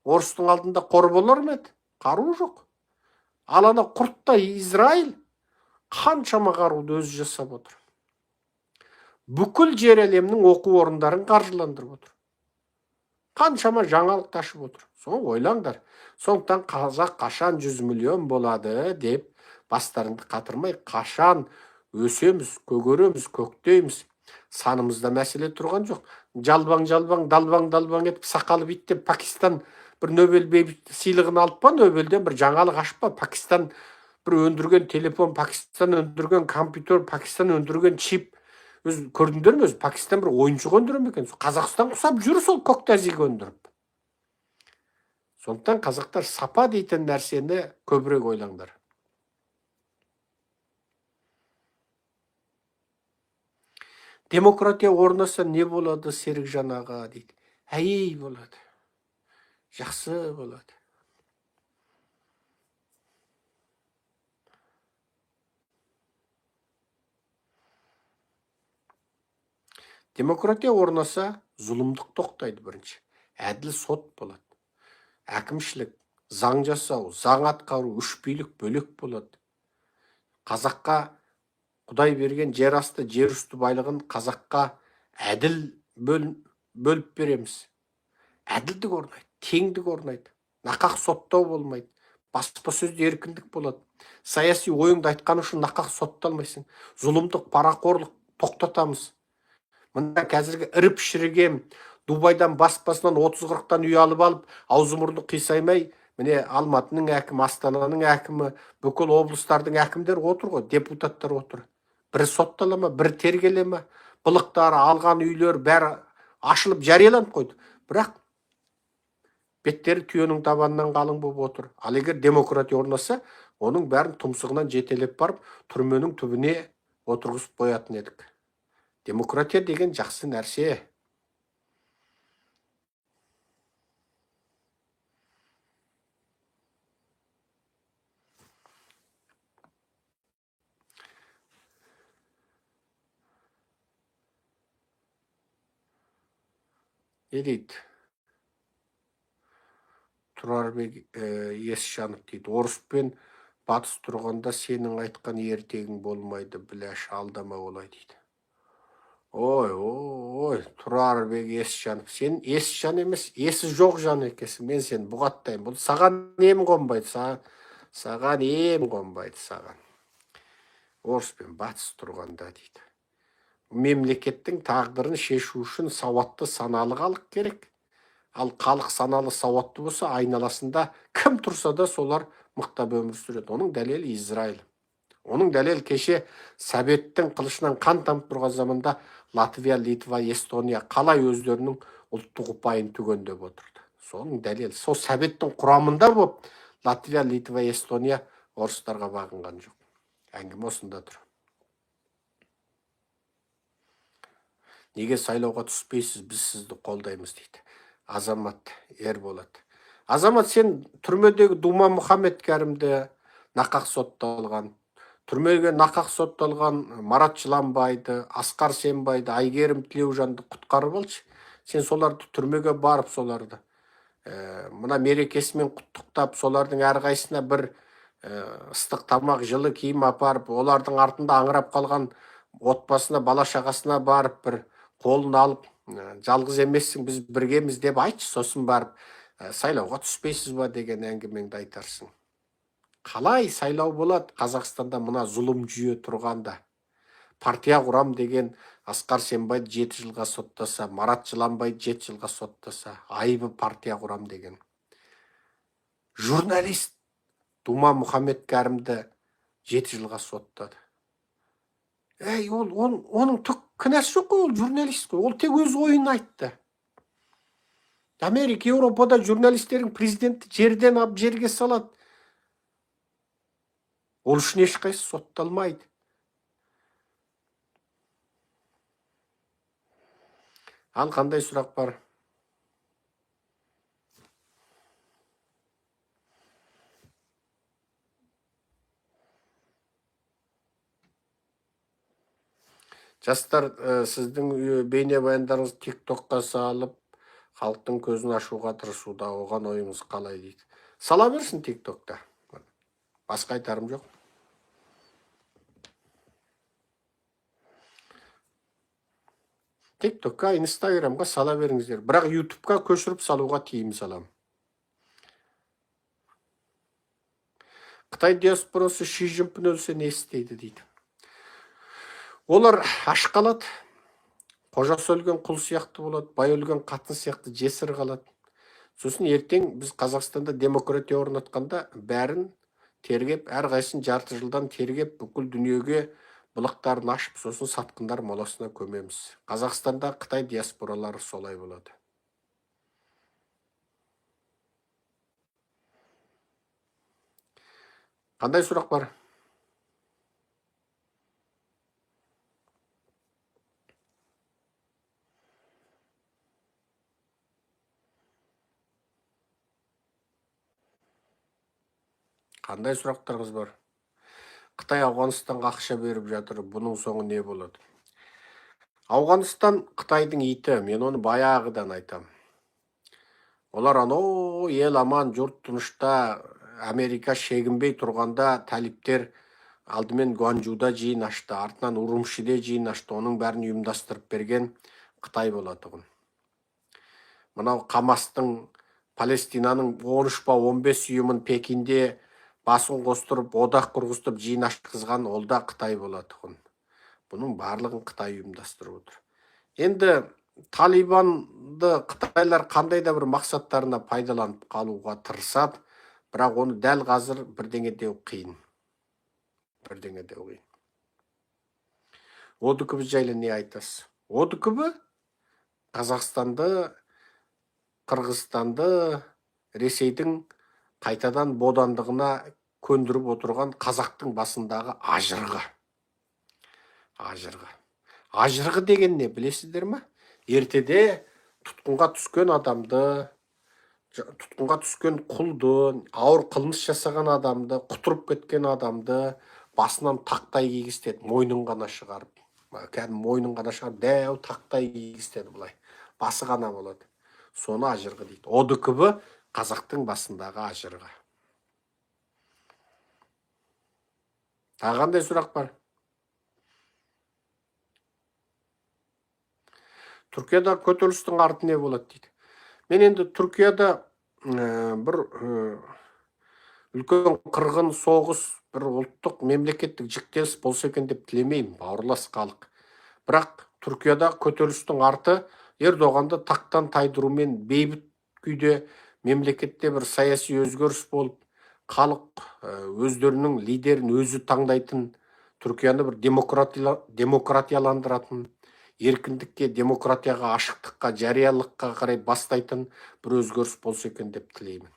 Орыстың алдында қор болар ма еді? Қару жоқ. Ал ана құртта Израиль қаншама қаруды өзі жасап отыр. Бүкіл жер әлемнің оқу орындарын қаржыландырып отыр. Қаншама жаңалық ашып отыр. Соны ойлаңдар. Сондықтан қазақ қашан 100 миллион болады деп бастарыңды қатырмай, қашан өсеміз, көгереміз, көктейміз. Санымызда мәселе тұрған жоқ. Жалбаң, далбаң етіп, сақалы биттеп, Пакистан бір Нобель сыйлығын алып па, Нобельден бір жаңалық ашып па, Пакистан бір өндірген телефон, Пакистан өндірген компьютер, Пакистан өндірген чип. Өз көрдіңдер ме? Пакистан бір ойыншық өндіре ме екен? Қазақстан құсап жүр сол көк тазиге өндіріп. Сондықтан қазақтар сапа дейтін нәрсені көбірек ойлаңдар. Демократия орнаса не болады, Серікжан аға дейді. Әйей болады. Жақсы болады. Демократия орнаса, зұлымдық тоқтайды бірінші. Әділ сот болады. Әкімшілік, заң жасау, заң атқару, үш билік бөлек болады. Қазаққа Құдай берген жер асты, жер үсті байлығын қазаққа әділ бөліп береміз. Әділдік орнайды, теңдік орнайды. Нақақ соттау болмайды. Баспасөзде еркіндік болады. Саяси ойыңды айтқан үшін нақақ сотталмайсың. Зұлымдық, парақорлық тоқтатамыз. Мында қазіргі іріп шіріген Дубайдан баспасынан 30-40-тан үй алып алып, аузы-мұрны қисаймай, міне Алматының әкімі, Астананың әкімі, бүкіл облыстардың әкімдері отыр ғой, депутаттар отыр. Бірі сотталама, бірі тергелема, былықтары, алған үйлер бәрі ашылып жарияланып қойды. Бірақ беттері түйенің табанынан қалың болып отыр. Ал егер демократия орнаса, оның бәрін тұмсығынан жетелеп барып, түрменің түбіне отырғызып қоятын едік. Демократия деген жақсы нәрсе. Не дейді? Тұрарбек Есжанов дейді. Орыспен батыс тұрғанда сенің айтқан ертегің болмайды, біләш, алдама олай дейді. Ой, Тұрарбек Есжанов. Сен Есжан емес, есі жоқ жан екесің. Мен сені бұғаттаймын. Бұл саған ем қонбайды, саған ем қонбайды, саған. Орыспен батыс тұрғанда дейді. Мемлекеттің тағдырын шешу үшін сауатты, саналы халық керек. Ал халық саналы, сауатты болса, айналасында кім тұрса да солар мықтап өмір сүреді. Оның дәлелі Израиль. Оның дәлел кеше Советтің қылышынан қан тамып тұрған заманда Латвия, Литва, Эстония қалай өздерінің ұлттық ұпайын түгендеп отырды. Соның дәлел. Сол Советтің құрамында болып, Латвия, Литва, Эстония орыстарға бағынған жоқ. Әңгіме осында тұр. Неге сайлауға түспейсіз, біз сізді қолдаймыз дейді. Азамат Ерболат. Азамат, сен түрмедегі Дума Мұхаммед-Кәрімді нақақ сотталған, түрмеге нақақ сотталған Марат Жыланбайды, Асқар Сенбайды, Айгерім Тілеужанды құтқарып алшы. Сен соларды түрмеге барып, соларды мына мерекесімен құттықтап, солардың әрқайсысына бір ыстық тамақ, жылы киім апарып, олардың артында аңырап қалған отбасына, бала шағасына барып, бір қолын алып, жалғыз емессің, біз біргеміз деп айтшы, сосын барып сайлауға түспейсіз ба деген әңгімеңді айтарсың. Қалай сайлау болады Қазақстанда мына зұлым жүйе тұрғанда? Партия құрам деген Асқар Сенбайды 7 жылға соттаса, Марат Жыланбайды 7 жылға соттаса, айыбы партия құрам деген. Журналист Дума Мұхаммед-Кәрімді 7 жылға соттады. Оның түк кінәсі жоқ қой, ол журналист қой, ол тек өз ойын айтты. Америка, Еуропада журналистердің президенті жерден алып жерге салады. Ол үшін ешқайсы сотталмайды. Ал қандай сұрақ бар? Жастар, сіздің бейне баяндарыңыз TikTokқа салып, халықтың көзін ашуға тырысуда, оған ойыңыз қалай дейді. Сала берсін TikTokта. Басқа айтарым жоқ. TikTokқа, Instagramға сала беріңіздер. Бірақ YouTubeқа көшіріп салуға тиым салам. Қытай диаспорасы Ши Цзиньпин өлсе не істейді дейді. Олар аш қалады, қожасы өлген құл сияқты болады, бай өлген қатын сияқты жесір қалады. Сосын ертең біз Қазақстанда демократия орнатқанда бәрін тергеп, әрқайсысын жарты жылдан тергеп, бүкіл дүниеге бұлақтарын ашып, сосын сатқындар моласына көмеміз. Қазақстанда Қытай диаспоралары солай болады. Қандай сұрақ бар? Қандай сұрақтарыңыз бар? Қытай Ауғанстанға ақша беріп жатыр, бұның соңы не болады? Ауғанстан Қытайдың иті, мен оны баяғыдан айтам. Олар ел аман, жұрт тынышта, Америка шегінбей тұрғанда талиптер алдымен Гуанчжуда жиын ашты, артынан Урумшиде жиын ашты, оның бәрін ұйымдастырып берген Қытай болатығын. Мынау Қамастың, Палестинаның 13 ба 15 ұйымын Пекинде басын қостырып, одақ құрғызтып жиын ашқызған ол да Қытай болатығын. Бұның барлығын Қытай ұйымдастырып отыр. Енді Талибанды Қытайлар қандай да бір мақсаттарына пайдаланып қалуға тырысады, бірақ оны дәл қазір бірдеңе деу қиын. ОДКБ жайлы не айтасыз? ОДКБ Қазақстанды, Қырғызстанды, Ресейдің қайтадан бодандығына көндіріп отырған қазақтың басындағы ажырғы. Ажырғы деген не білесіздер ме? Ертеде тұтқынға түскен адамды, тұтқынға түскен құлды, ауыр қылмыс жасаған адамды, құтырып кеткен адамды басынан тақтай кигізтеді, мойнын ғана шығарып. Мойнын ғана шығарып, дәу тақтай кигізтеді бұлай. Басы ғана болады. Соны ажырғы дейді. ОДКБ қазақтың басындағы ажырғы. Қандай сұрақ бар? Түркияда көтерілістің арты не болады дейді. Мен енді Түркияда бір үлкен қырғын соғыс, бір ұлттық мемлекеттік жіктеліс болса екен деп тілемеймін, бауырлас халық. Бірақ Түркияда көтерілістің арты Ердоғанды тақтан тайдырумен бейбіт күйде мемлекетте бір саяси өзгеріс болып, халық өздерінің лидерін өзі таңдайтын, Түркияны бір демократияландыратын, еркіндікке, демократияға, ашықтыққа, жариялыққа қарай бастайтын бір өзгеріс болса екен деп тілеймін.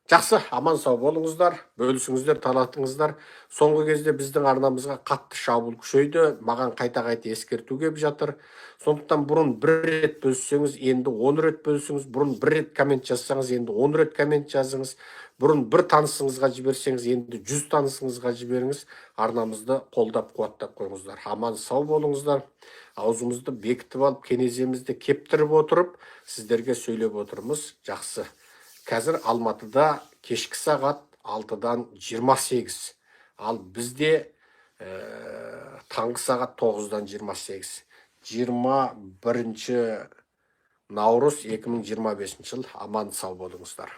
Жақсы, аман сау болыңыздар, бөлісіңіздер, таратыңыздар. Соңғы кезде біздің арнамызға қатты шабуыл күшейді, маған қайта-қайта ескерту келіп жатыр. Сондықтан бұрын бір рет бөліссеңіз, енді 10 рет бөлісіңіз, бұрын бір рет коммент жазсаңыз, енді 10 рет коммент жазыңыз, бұрын бір танысыңызға жіберсеңіз, енді 100 танысыңызға жіберіңіз. Арнамызды қолдап, қуаттап қойыңыздар. Аман сау болыңыздар. Аузымызды бекітіп алып, кенеземізді кептіріп отырып, сіздерге сөйлеп отырмыз. Жақсы. Қазір Алматыда кешкі сағат 6-дан 28, ал бізде таңғы сағат 9-дан 28. 21 наурыз 2025 жыл. Аман сау болыңыздар.